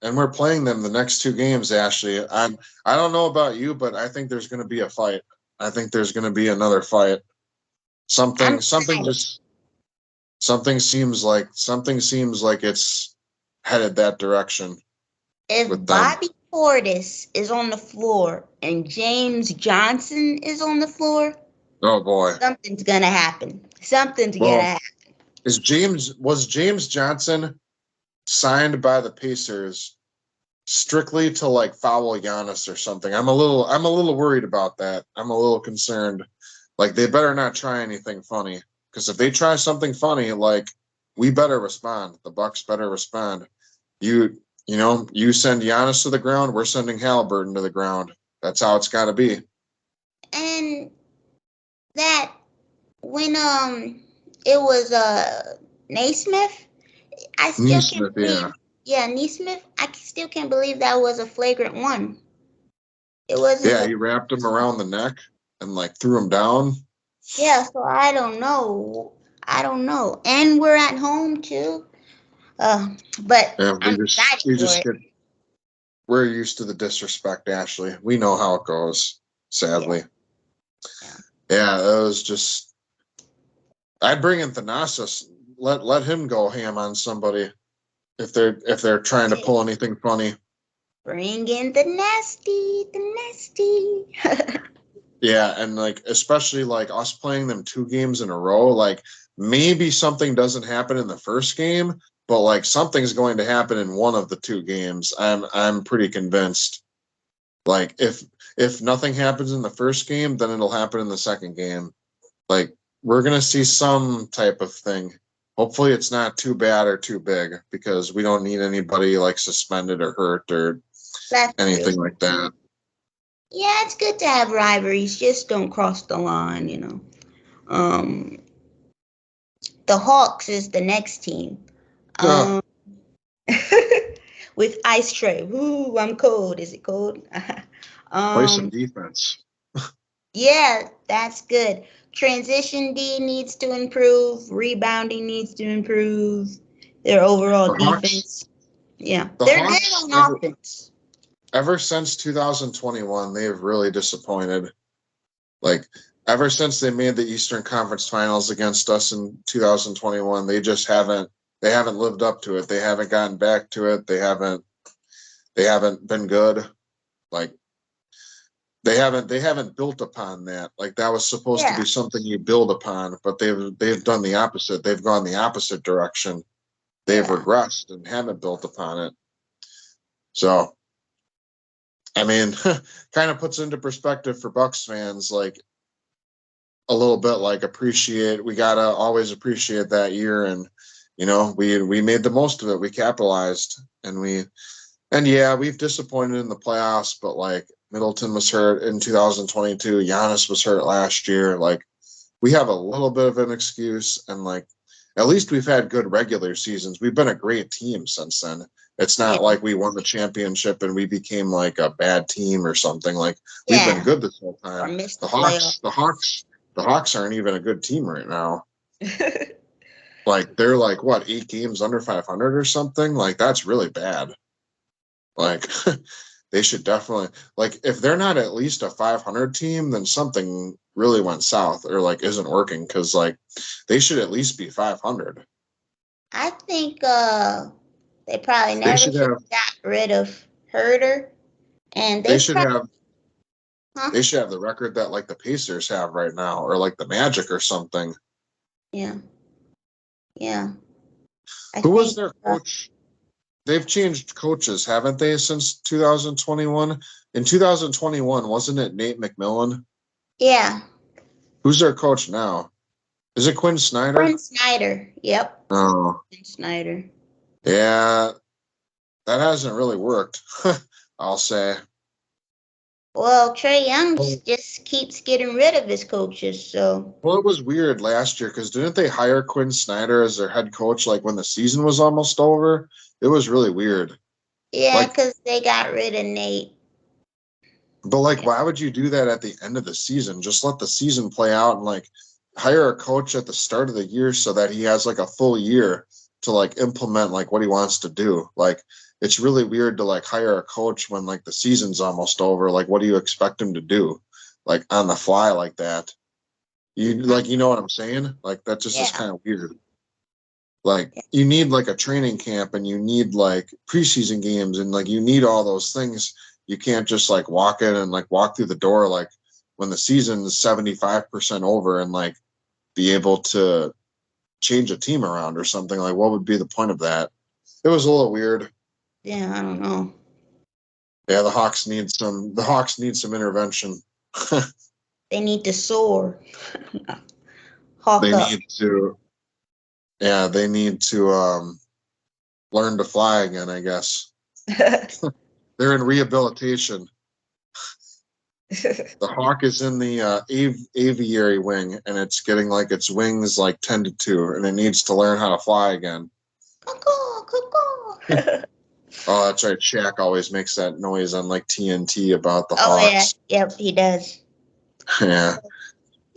and we're playing them the next two games, Ashley. I don't know about you, but I think there's going to be a fight. I think there's going to be another fight. I'm Something excited. just something seems like it's headed that direction If with them. Bobby Portis is on the floor and James Johnson is on the floor, Oh boy. something's gonna happen. Something's gonna Well, happen. was James Johnson signed by the Pacers strictly to like foul Giannis or something? I'm a little worried about that. I'm a little concerned. Like they better not try anything funny because if they try something funny, like we better respond. The Bucks better respond. You send Giannis to the ground, we're sending Halliburton to the ground. That's how it's got to be. And that when it was Naismith, I still can't Neesmith, yeah, believe. Yeah, Naismith. I still can't believe that was a flagrant one. It wasn't yeah. a. He wrapped him around the neck and like threw him down. Yeah, so I don't know. I don't know. And we're at home too. But And I'm excited we for just it. get we're used to the disrespect, Ashley. We know how it goes. Yeah, Sadly, yeah. yeah. It was just I'd bring in Thanasis. Let him go ham on somebody if they're trying to Hey, pull anything funny. bring in the nasty, the nasty. Yeah, and like especially like us playing them two games in a row, like maybe something doesn't happen in the first game, but like something's going to happen in one of the two games. I'm pretty convinced. Like if nothing happens in the first game, then it'll happen in the second game. Like we're gonna see some type of thing. Hopefully it's not too bad or too big because we don't need anybody like suspended or hurt or That's true. anything like that. Yeah, it's good to have rivalries. Just don't cross the line, you know. Um, the Hawks is the next team. Uh, Um, with Ice Tray. Ooh, I'm cold. Is it cold? Play some um, defense. yeah, that's good. Transition D needs to improve. Rebounding needs to improve. Their overall The Hawks, defense. Yeah, the they're good Hawks, on offense. ever since 2021, they have really disappointed. Like ever since they made the Eastern Conference Finals against us in 2021, they just haven't lived up to it. They haven't gotten back to it. They haven't been good. Like they haven't built upon that. Like that was supposed to Yeah, be something you build upon, but they've done the opposite. They've gone the opposite direction. They've yeah, regressed and haven't built upon it. So I mean, kind of puts into perspective for Bucks fans, like a little bit like appreciate we gotta always appreciate that year, and we made the most of it, we capitalized, and yeah, we've disappointed in the playoffs, but like Middleton was hurt in 2022, Giannis was hurt last year, like we have a little bit of an excuse, and like at least we've had good regular seasons, we've been a great team since then. It's yeah, not like we won the championship and we became like a bad team or something. Like we've been yeah. good this whole Or time. missed The the Hawks, the playoffs. Hawks, the Hawks aren't even a good team right now. Like they're like what, 8 games under 500 or something. Like that's really bad. Like they should definitely, like if they're not at least a 500 team, then something really went south or like isn't working because like they should at least be 500. I think they probably They never should should have have got rid of Herder, and they they should probably, have huh? they should have the record that like the Pacers have right now or like the Magic or something. Yeah, yeah. I Who was think, their coach? They've changed coaches, haven't they, since 2021? In 2021, wasn't it Nate McMillan? yeah, Who's their coach now? Is it Quinn Snyder? Quinn Snyder. Yep, Oh, Quinn Snyder. yeah, that hasn't really worked. I'll say. Well, Trey Young Well, just keeps getting rid of his coaches, so it was weird last year because didn't they hire Quinn Snyder as their head coach like when the season was almost over? It was really weird. yeah, Like, because they got rid of Nate. but like, Yeah, why would you do that at the end of the season? Just let the season play out and like hire a coach at the start of the year so that he has like a full year to like implement like what he wants to do. Like, it's really weird to like hire a coach when like the season's almost over. Like, what do you expect him to do? Like on the fly like that? You know what I'm saying? Like that just is yeah, kind of weird. Like yeah. you need like a training camp and you need like preseason games and like you need all those things. You can't just like walk in and like walk through the door like when the season is 75% over and like be able to change a team around or something. Like what would be the point of that? It was a little weird. Yeah, I don't know. Yeah, the Hawks need some intervention. They need to soar. Hawk They up. need to they need to learn to fly again, I guess. They're in rehabilitation. The hawk is in the aviary wing, and it's getting like its wings like tended to, and it needs to learn how to fly again. Cuckoo, cuckoo. Oh, that's right. Shaq always makes that noise on like TNT about the Oh yeah, Hawks. yep, he does. Yeah.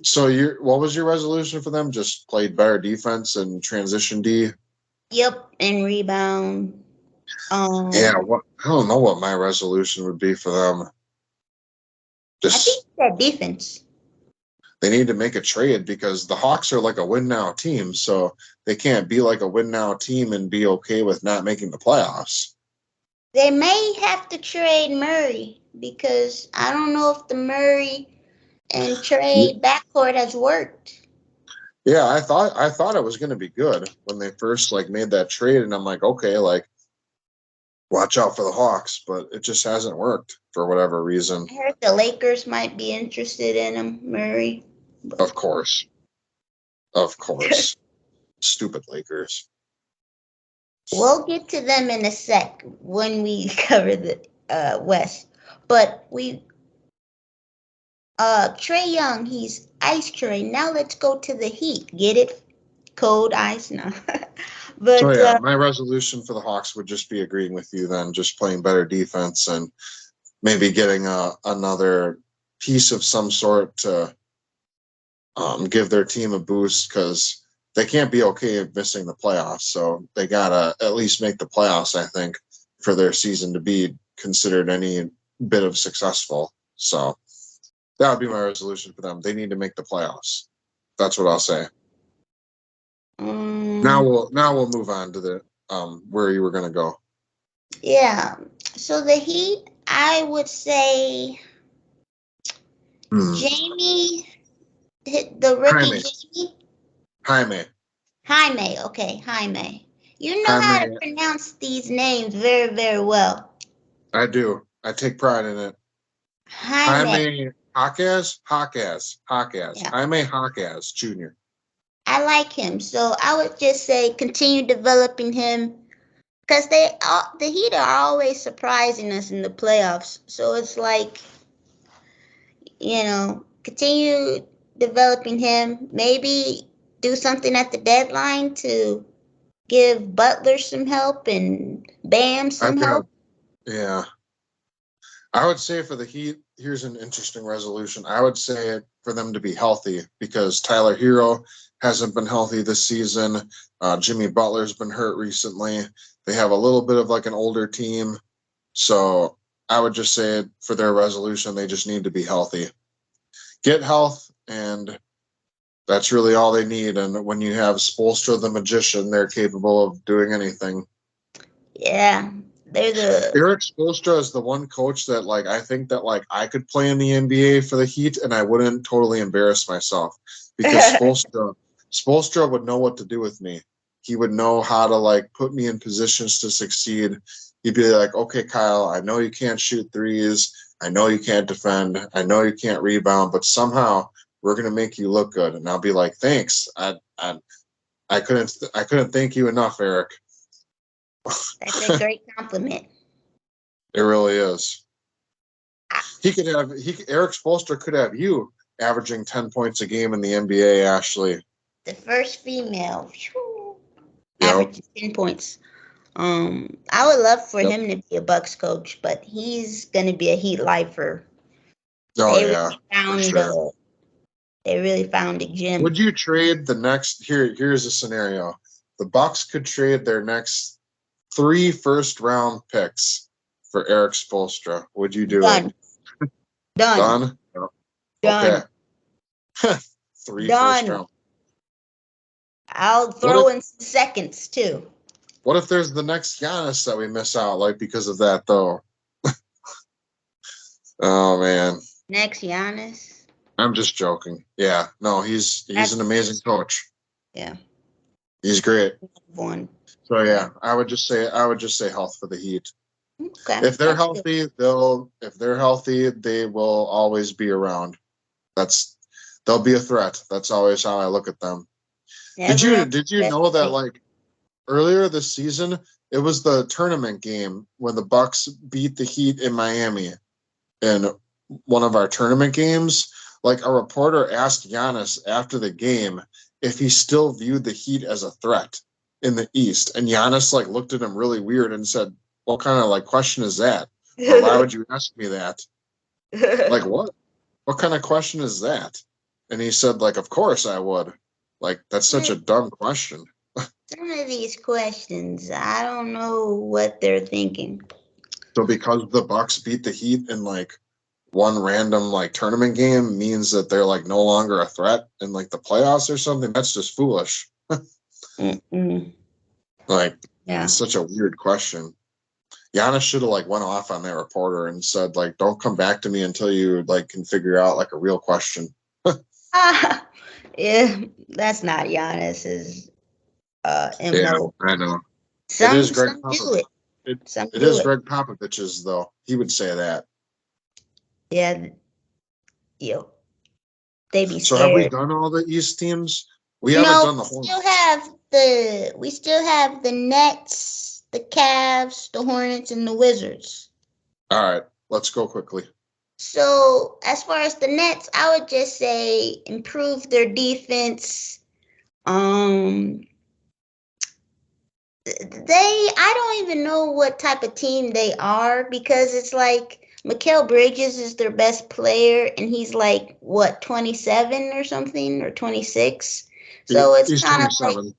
So what was your resolution for them? Just played better defense and transition D. Yep, and rebound. Yeah. Um, What? I don't know what my resolution would be for them. I think Just that defense. they need to make a trade because the Hawks are like a win now team, so they can't be like a win now team and be okay with not making the playoffs. They may have to trade Murray because I don't know if the Murray and trade backcourt has worked. Yeah, I thought it was going to be good when they first like made that trade, and I'm like, okay, like watch out for the Hawks, but it just hasn't worked for whatever reason. I heard the Lakers might be interested in him, Murray. Of But course, of course, stupid Lakers. we'll get to them in a sec when we cover the West. But Trae Young, he's Ice Trae. Now let's go to the Heat. Get it? Cold ice? No. So but yeah, my resolution for the Hawks would just be agreeing with you then, just playing better defense and maybe getting another piece of some sort to give their team a boost because they can't be okay missing the playoffs. So they gotta at least make the playoffs, I think, for their season to be considered any bit of successful. So that would be my resolution for them. They need to make the playoffs. That's what I'll say. Now we'll move on to the where you were gonna go. Yeah. So the Heat, I would say Jamie, the rookie Jaime. Jamie. Jaime. Jaime. Okay, Jaime. You know how to Jaime. pronounce these names very, very well. I do. I take pride in it. Jaime. Jaime Jaquez. Yeah. Jaime Jaquez Jr. I like him. So I would just say continue developing him because the Heat are always surprising us in the playoffs. So it's like, continue developing him. Maybe do something at the deadline to give Butler some help and Bam some help. Yeah. I would say for the Heat, here's an interesting resolution. I would say for them to be healthy because Tyler Hero hasn't been healthy this season. Jimmy Butler's been hurt recently. They have a little bit of like an older team. So I would just say for their resolution, they just need to be healthy. Get health, and that's really all they need. And when you have Spoelstra the magician, they're capable of doing anything. Yeah. Eric Spoelstra is the one coach that like I think that like I could play in the NBA for the Heat and I wouldn't totally embarrass myself because Spoelstra would know what to do with me. He would know how to like put me in positions to succeed. He'd be like, "Okay, Kyle, I know you can't shoot threes. I know you can't defend. I know you can't rebound, but somehow we're gonna make you look good." And I'll be like, "Thanks. I couldn't thank you enough, Eric." That's a great compliment. It really is. Eric Spoelstra could have you averaging 10 points a game in the NBA, Ashley. The first female averaging 10 points. I would love for him to be a Bucks coach, but he's gonna be a Heat lifer. Oh they yeah, really found sure. They really found a gem. Would you trade the next? Here's a scenario: the Bucks could trade their next 3 first-round picks for Eric Spoelstra. Would you do Done. it? Done. Done. Done. Okay. 3 Done. first-round. I'll throw in some seconds too. What if there's the next Giannis that we miss out, like because of that though? Oh man. Next Giannis. I'm just joking. Yeah, no, he's an amazing coach. Yeah, he's great. One. So yeah, I would just say health for the Heat. Okay. If they're healthy, they will always be around. They'll be a threat. That's always how I look at them. Did you know that like earlier this season it was the tournament game when the Bucks beat the Heat in Miami in one of our tournament games? Like a reporter asked Giannis after the game if he still viewed the Heat as a threat in the East, and Giannis like looked at him really weird and said, "What kind of like question is that? Or why would you ask me that? Like what? What kind of question is that?" And he said, "Like, of course I would. Like that's such a dumb question." Some of these questions, I don't know what they're thinking. So because the Bucks beat the Heat in like one random like tournament game means that they're like no longer a threat in like the playoffs or something, that's just foolish. Like, yeah, it's such a weird question. Giannis should have like went off on that reporter and said like, "Don't come back to me until you like can figure out like a real question." Yeah, that's not Giannis's MO. Yeah, I know. Some do it. It is Greg Popovich's though. He would say that. Yeah. They be scared. So have we done all the East teams? We haven't done the whole. We still have the Nets, the Cavs, the Hornets, and the Wizards. All right, let's go quickly. So as far as the Nets, I would just say improve their defense. Um, I don't even know what type of team they are because it's like Mikal Bridges is their best player and he's like what 27 or something or 26. So it's He's kind of like 27.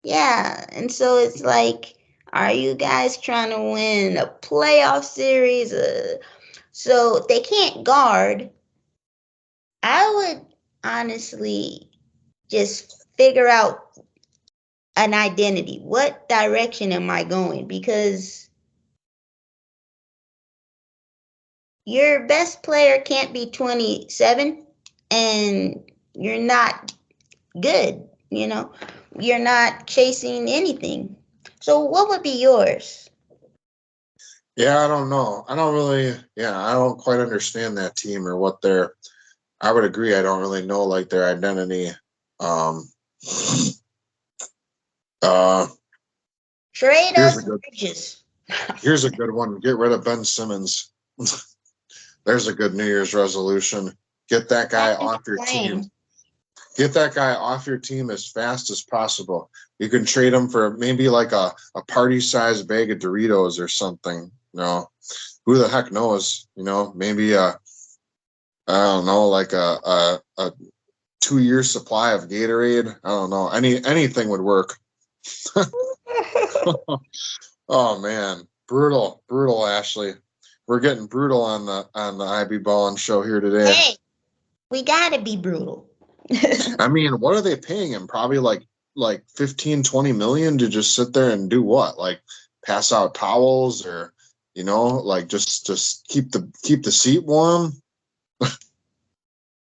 yeah, and so it's like are you guys trying to win a playoff series? So they can't guard. I would honestly just figure out an identity. What direction am I going? Because your best player can't be 27 and you're not good, you know? You're not chasing anything. So what would be yours? Yeah, I don't know. I don't really. Yeah, I don't quite understand that team or what their. I would agree. I don't really know like their identity. Um. Uh. Trade Here's us a good. Bridges. Here's a good one. Get rid of Ben Simmons. There's a good New Year's resolution. Get that guy off your team. Get that guy off your team as fast as possible. You can trade him for maybe like a party-sized bag of Doritos or something. You know, who the heck knows? You know, maybe I don't know, like a 2-year supply of Gatorade. I don't know. Anything would work. Oh man, brutal, Ashley. We're getting brutal on the IB Ballin show here today. Hey, we gotta be brutal. I mean, what are they paying him? Probably like 15, 20 million to just sit there and do what? Like pass out towels or like just keep the seat warm.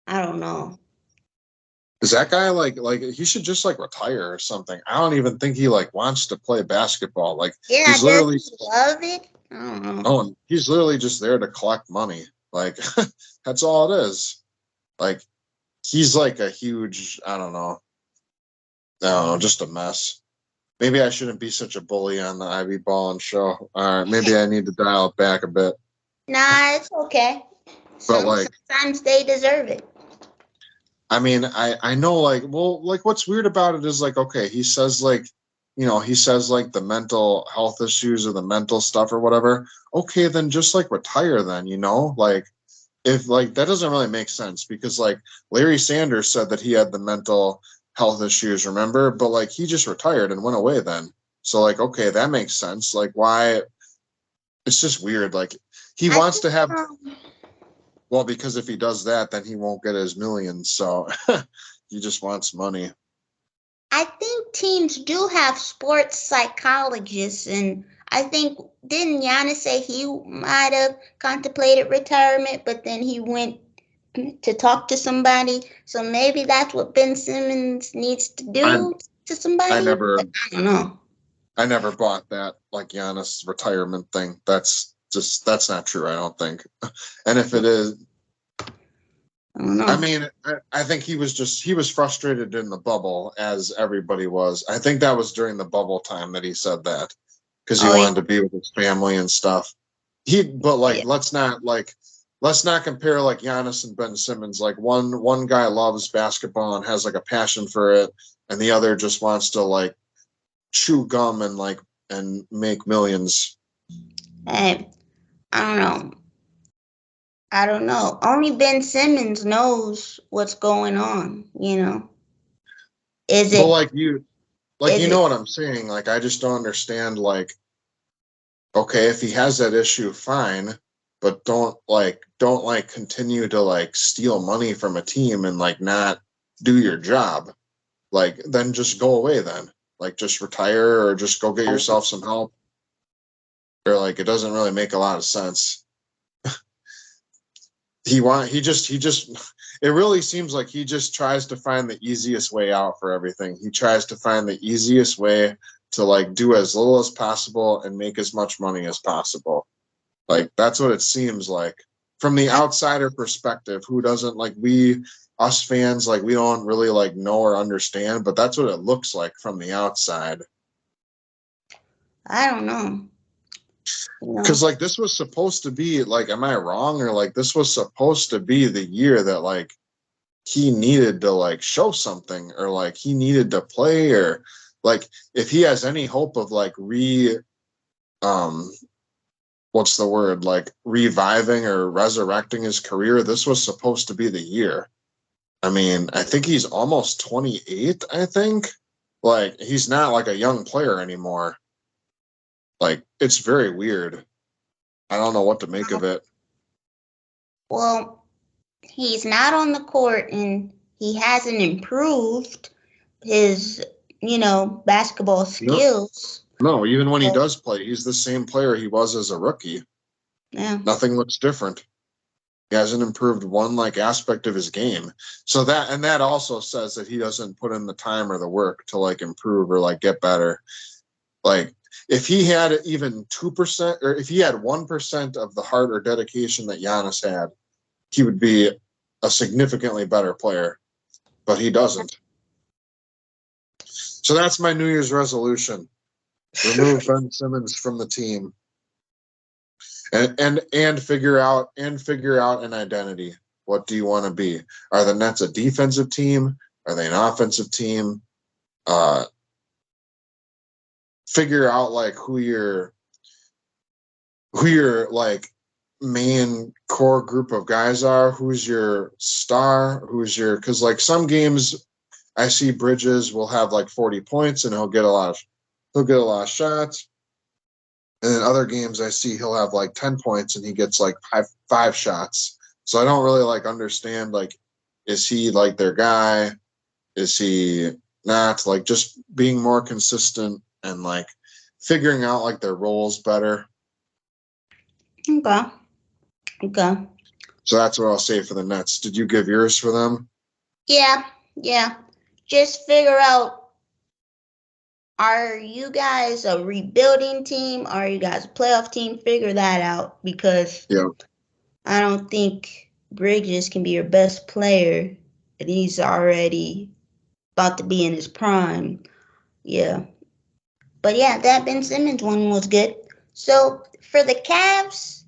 I don't know. Is that guy like he should just like retire or something? I don't even think he like wants to play basketball. Like Yeah, he's does literally he love it? I don't know. oh, he's literally just there to collect money. Like that's all it is. Like he's like a huge, I don't know, just a mess. Maybe I shouldn't be such a bully on the Ivy Ballin show. All right, maybe I need to dial it back a bit. Nah, it's okay. But like, Sometimes they deserve it. I mean, I know like, well, like what's weird about it is like, okay, he says like, he says like the mental health issues or the mental stuff or whatever. Okay, then just like retire then, like if like that doesn't really make sense because like Larry Sanders said that he had the mental health issues, remember? But like he just retired and went away then. So like, okay, that makes sense. Like why it's just weird. Like he I wants think, to have well, because if he does that, then he won't get his millions. So he just wants money. I think teams do have sports psychologists, and I think didn't Giannis say he might have contemplated retirement, but then he went to talk to somebody. So maybe that's what Ben Simmons needs to I do to I somebody. never But I don't know. I never bought that like Giannis retirement thing. That's not true, I don't think. And if it is, I don't I know. mean, I think he was frustrated in the bubble as everybody was. I think that was during the bubble time that he said that because he Oh yeah, wanted to be with his family and stuff. But oh, like, yeah. let's not compare like Giannis and Ben Simmons. Like one guy loves basketball and has like a passion for it, and the other just wants to like chew gum and like and make millions. Hey, I don't know. I don't know. Only Ben Simmons knows what's going on. Is But it? like Is you it? know what I'm saying? Like I just don't understand like okay, if he has that issue, fine, but don't continue to like steal money from a team and like not do your job. Like then just go away then. Like just retire or just go get yourself some help. Or like it doesn't really make a lot of sense. He just it really seems like he just tries to find the easiest way out for everything. He tries to find the easiest way to like do as little as possible and make as much money as possible. Like that's what it seems like from the I, outsider perspective, who doesn't like us fans, like we don't really like know or understand, but that's what it looks like from the outside. I don't know. Because like this was supposed to be like, am I wrong, or like this was supposed to be the year that like he needed to like show something, or like he needed to play, or like if he has any hope of like what's the word, like reviving or resurrecting his career, this was supposed to be the year. I mean, I think he's almost 28, I think. Like he's not like a young player anymore. Like it's very weird. I don't know what to make of it. Well, he's not on the court and he hasn't improved his, basketball skills. No, even when he does play, he's the same player he was as a rookie. Yeah. Nothing looks different. He hasn't improved one like aspect of his game. So that also says that he doesn't put in the time or the work to like improve or like get better. Like if he had even 2%, or if he had 1% of the heart or dedication that Giannis had, he would be a significantly better player. But he doesn't. So that's my New Year's resolution. Remove Ben Simmons from the team. And figure out an identity. What do you want to be? Are the Nets a defensive team? Are they an offensive team? Figure out like who your like main core group of guys are. Who's your star? Because like some games I see Bridges will have like 40 points and he'll get a lot of shots. And in other games, I see he'll have like 10 points and he gets like five shots. So I don't really like understand, like, is he like their guy? Is he not? Like just being more consistent and like figuring out like their roles better. Okay. So that's what I'll say for the Nets. Did you give yours for them? Yeah. Just figure out, are you guys a rebuilding team? Are you guys a playoff team? Figure that out, because I don't think Bridges can be your best player, and he's already about to be in his prime. Yeah. But yeah, that Ben Simmons one was good. So for the Cavs,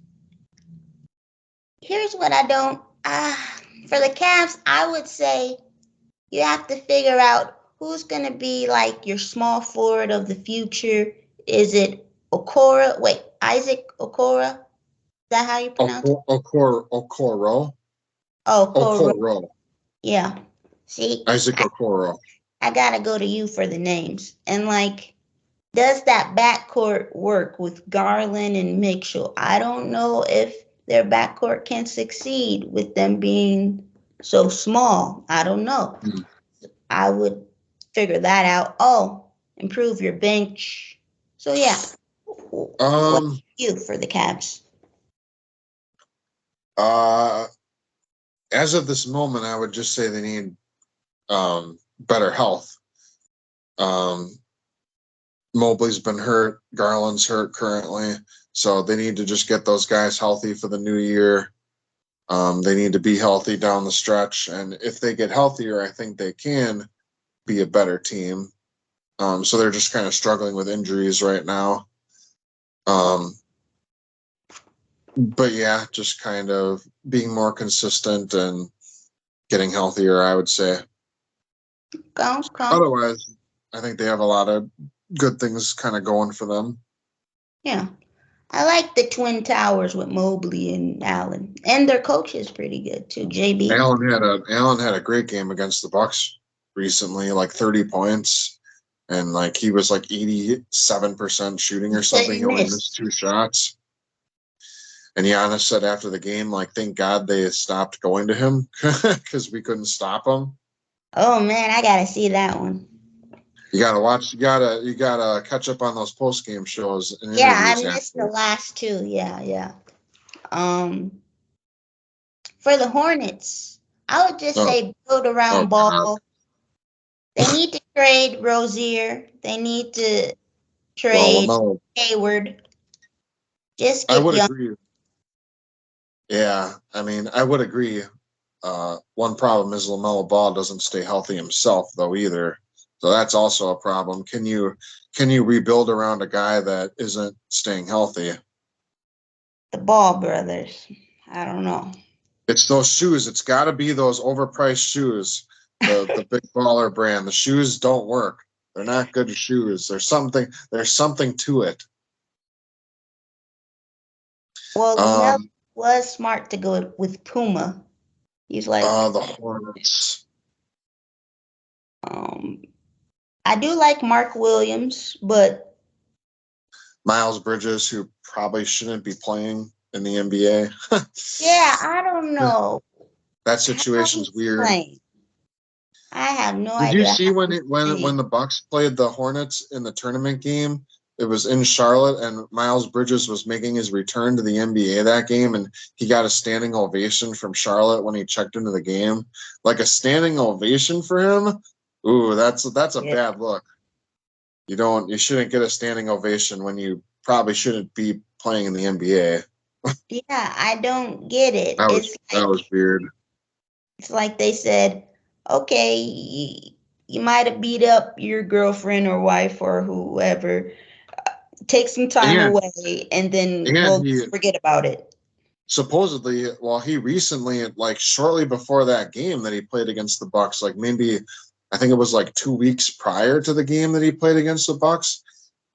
here's what I don't. For the Cavs, I would say you have to figure out who's going to be like your small forward of the future. Is it Okoro? Wait, Isaac Okoro? Is that how you pronounce it? Okoro. Oh, Okoro. Yeah. See? Isaac Okoro. I got to go to you for the names. And like, does that backcourt work with Garland and Mitchell? I don't know if their backcourt can succeed with them being so small. I don't know. I would figure that out. Oh, improve your bench. So yeah. What you for the Cavs? As of this moment, I would just say they need better health. Mobley's been hurt. Garland's hurt currently. So they need to just get those guys healthy for the new year. They need to be healthy down the stretch. And if they get healthier, I think they can be a better team. So they're just kind of struggling with injuries right now. But yeah, just kind of being more consistent and getting healthier, I would say. Otherwise, I think they have a lot of good things kind of going for them. Yeah. I like the Twin Towers with Mobley and Allen. And their coach is pretty good too, JB. Allen had a great game against the Bucks recently, like 30 points. And like he was like 87% shooting or something. He only missed 2 shots. And Giannis said after the game, like, thank God they stopped going to him because we couldn't stop him. Oh man, I gotta see that one. You gotta watch. You gotta catch up on those post game shows. And yeah, I missed the last 2. Yeah. For the Hornets, I would just say build around Ball. God. They need to trade Rozier. They need to trade Hayward. Just get I would agree. Yeah, I mean, I would agree. One problem is LaMelo Ball doesn't stay healthy himself, though, either. So that's also a problem. Can you rebuild around a guy that isn't staying healthy? The Ball brothers. I don't know. It's those shoes. It's got to be those overpriced shoes. The big baller brand. The shoes don't work. They're not good shoes. There's something to it. Well, Mel was smart to go with Puma. He's like the Hornets. I do like Mark Williams, but Miles Bridges, who probably shouldn't be playing in the NBA. yeah, I don't know. That situation's weird. Playing. I have no Did idea. you see when the Bucks played the Hornets in the tournament game? It was in Charlotte, and Miles Bridges was making his return to the NBA that game, and he got a standing ovation from Charlotte when he checked into the game. Like a standing ovation for him? Ooh, that's a bad look. You shouldn't get a standing ovation when you probably shouldn't be playing in the NBA. Yeah, I don't get it. That was weird. It's like they said, okay, you might have beat up your girlfriend or wife or whoever. Take some time away, and then we'll forget about it. Supposedly, he recently, like shortly before that game that he played against the Bucks, like maybe I think it was like 2 weeks prior to the game that he played against the Bucks.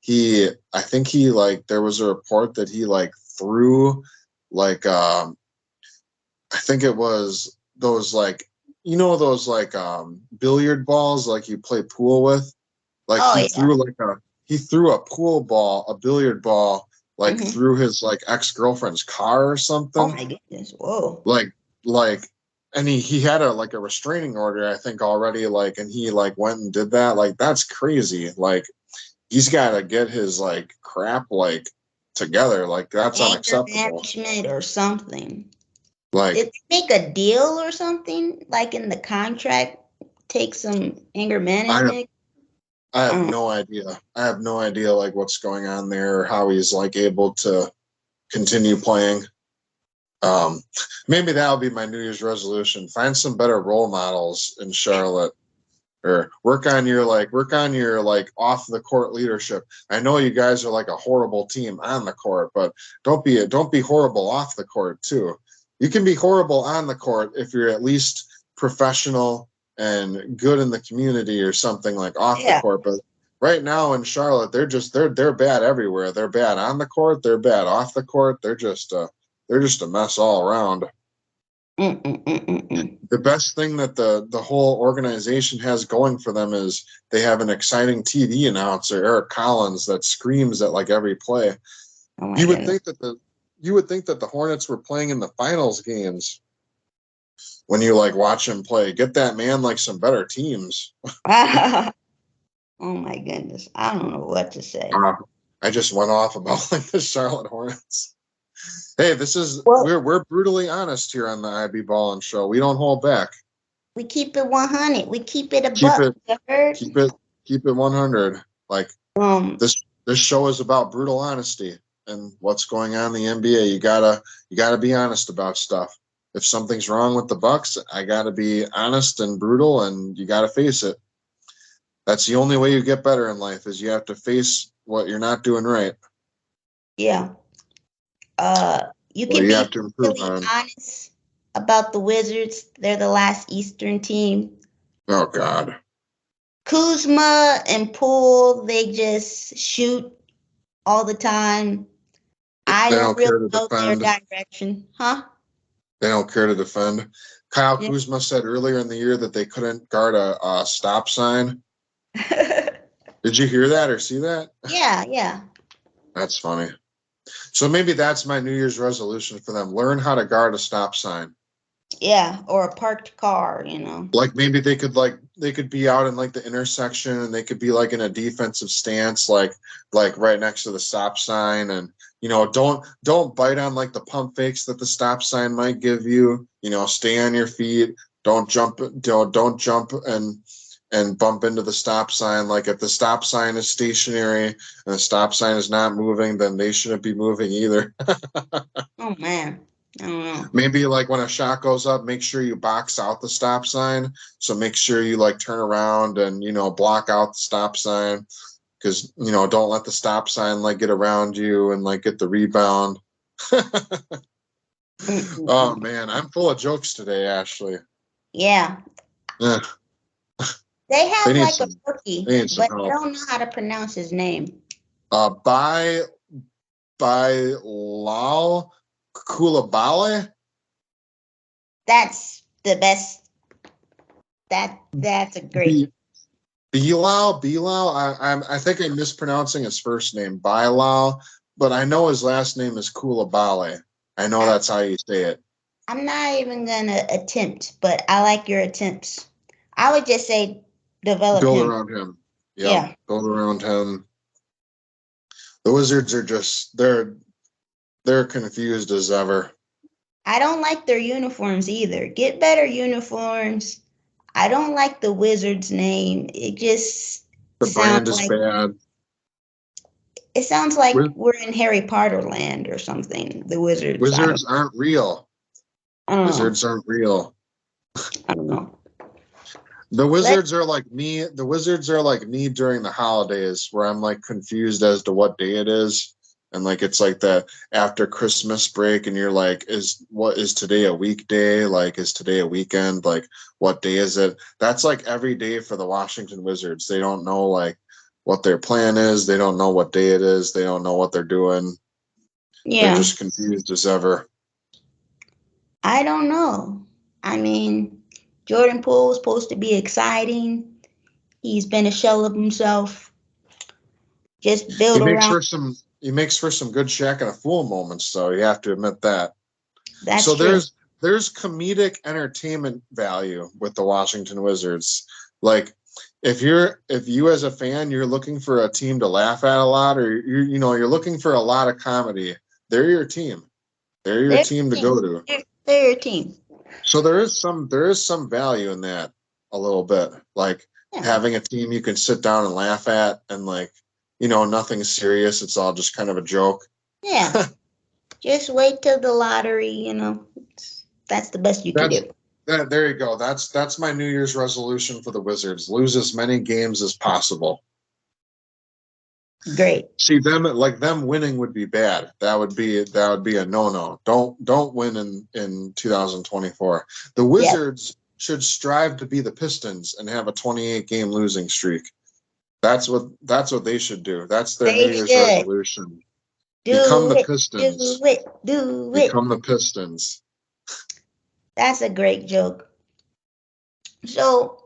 There was a report that he like threw like I think it was those like those like billiard balls like you play pool with. Like he threw a pool ball, a billiard ball, like through his like ex-girlfriend's car or something. Oh my goodness. Whoa. And he had a restraining order, I think, already, like, and he like went and did that. Like, that's crazy. Like, he's got to get his like crap like together. Like, that's unacceptable. Management or something. Like, did they make a deal or something? Like in the contract, take some anger management. I have no idea. I have no idea like what's going on there or how he's like able to continue playing. Maybe that'll be my New Year's resolution. Find some better role models in Charlotte, or work on your off the court leadership. I know you guys are like a horrible team on the court, but don't be horrible off the court too. You can be horrible on the court if you're at least professional and good in the community or something like off the court. But right now in Charlotte, they're bad everywhere. They're bad on the court. They're bad off the court. They're just a mess all around. The best thing that the whole organization has going for them is they have an exciting TV announcer, Eric Collins, that screams at like every play. You would think that the Hornets were playing in the finals games when you like watch him play. Get that man like some better teams. Oh my goodness. I don't know what to say. I just went off about like the Charlotte Hornets. Hey, we're brutally honest here on the IB Ballin Show. We don't hold back. We keep it 100. We keep it a buck. Keep it 100. Like this show is about brutal honesty and what's going on in the NBA. You gotta be honest about stuff. If something's wrong with the Bucks, I gotta be honest and brutal, and you gotta face it. That's the only way you get better in life, is you have to face what you're not doing right. Yeah. You can be really honest about the Wizards. They're the last Eastern team. Oh God. Kuzma and Poole, they just shoot all the time. I don't really know their direction. Huh? They don't care to defend. Kyle Kuzma said earlier in the year that they couldn't guard a stop sign. Did you hear that or see that? Yeah. That's funny. So maybe that's my New Year's resolution for them. Learn how to guard a stop sign. Yeah, or a parked car, Like maybe they could be out in like the intersection, and they could be like in a defensive stance, like right next to the stop sign, and don't bite on like the pump fakes that the stop sign might give you. Stay on your feet. Don't jump and bump into the stop sign. Like if the stop sign is stationary and the stop sign is not moving, then they shouldn't be moving either. Oh man. I don't know. Maybe like when a shot goes up, make sure you box out the stop sign. So make sure you like turn around and, block out the stop sign, because, don't let the stop sign like get around you and like get the rebound. Oh man, I'm full of jokes today, Ashley. Yeah. Yeah. They have like a They rookie, need some but I help. don't know how to pronounce his name. By Lal Kulabale. That's the best. That's a great. Bilal. I think I'm mispronouncing his first name, Bilal, but I know his last name is Kulabale. I know that's how you say it. I'm not even gonna attempt, but I like your attempts. I would just say develop Build him. around him. Yep. Yeah. Build around him. The Wizards are just they're confused as ever. I don't like their uniforms either. Get better uniforms. I don't like the Wizards name. It just The sounds brand is like bad. it sounds like we're in Harry Potter land or something. The Wizards. Wizards aren't real. I don't know. Wizards aren't real. I don't know. The Wizards are like me. The Wizards are like me during the holidays, where I'm like confused as to what day it is, and like it's like the after Christmas break, and you're like, is today a weekday? Like, is today a weekend? Like, what day is it? That's like every day for the Washington Wizards. They don't know like what their plan is. They don't know what day it is. They don't know what they're doing. Yeah. They're just confused as ever. I don't know. I mean, Jordan Poole was supposed to be exciting. He's been a shell of himself. Just build around. He makes for some good Shaq and a Fool moments, so you have to admit that. That's so true. there's comedic entertainment value with the Washington Wizards. Like if you as a fan you're looking for a team to laugh at a lot, or you're looking for a lot of comedy, they're your team. They're your team to go to. They're your team. So there is some value in that a little bit. Like having a team you can sit down and laugh at, and like, nothing serious. It's all just kind of a joke. Yeah. Just wait till the lottery, that's the best you can do. There you go. That's my New Year's resolution for the Wizards. Lose as many games as possible. Great. See, them winning would be bad. That would be a no-no. Don't win in 2024. The Wizards should strive to be the Pistons and have a 28 game losing streak. That's what they should do. That's their New Year's resolution. Become the Pistons. Do it. Become the Pistons. That's a great joke. So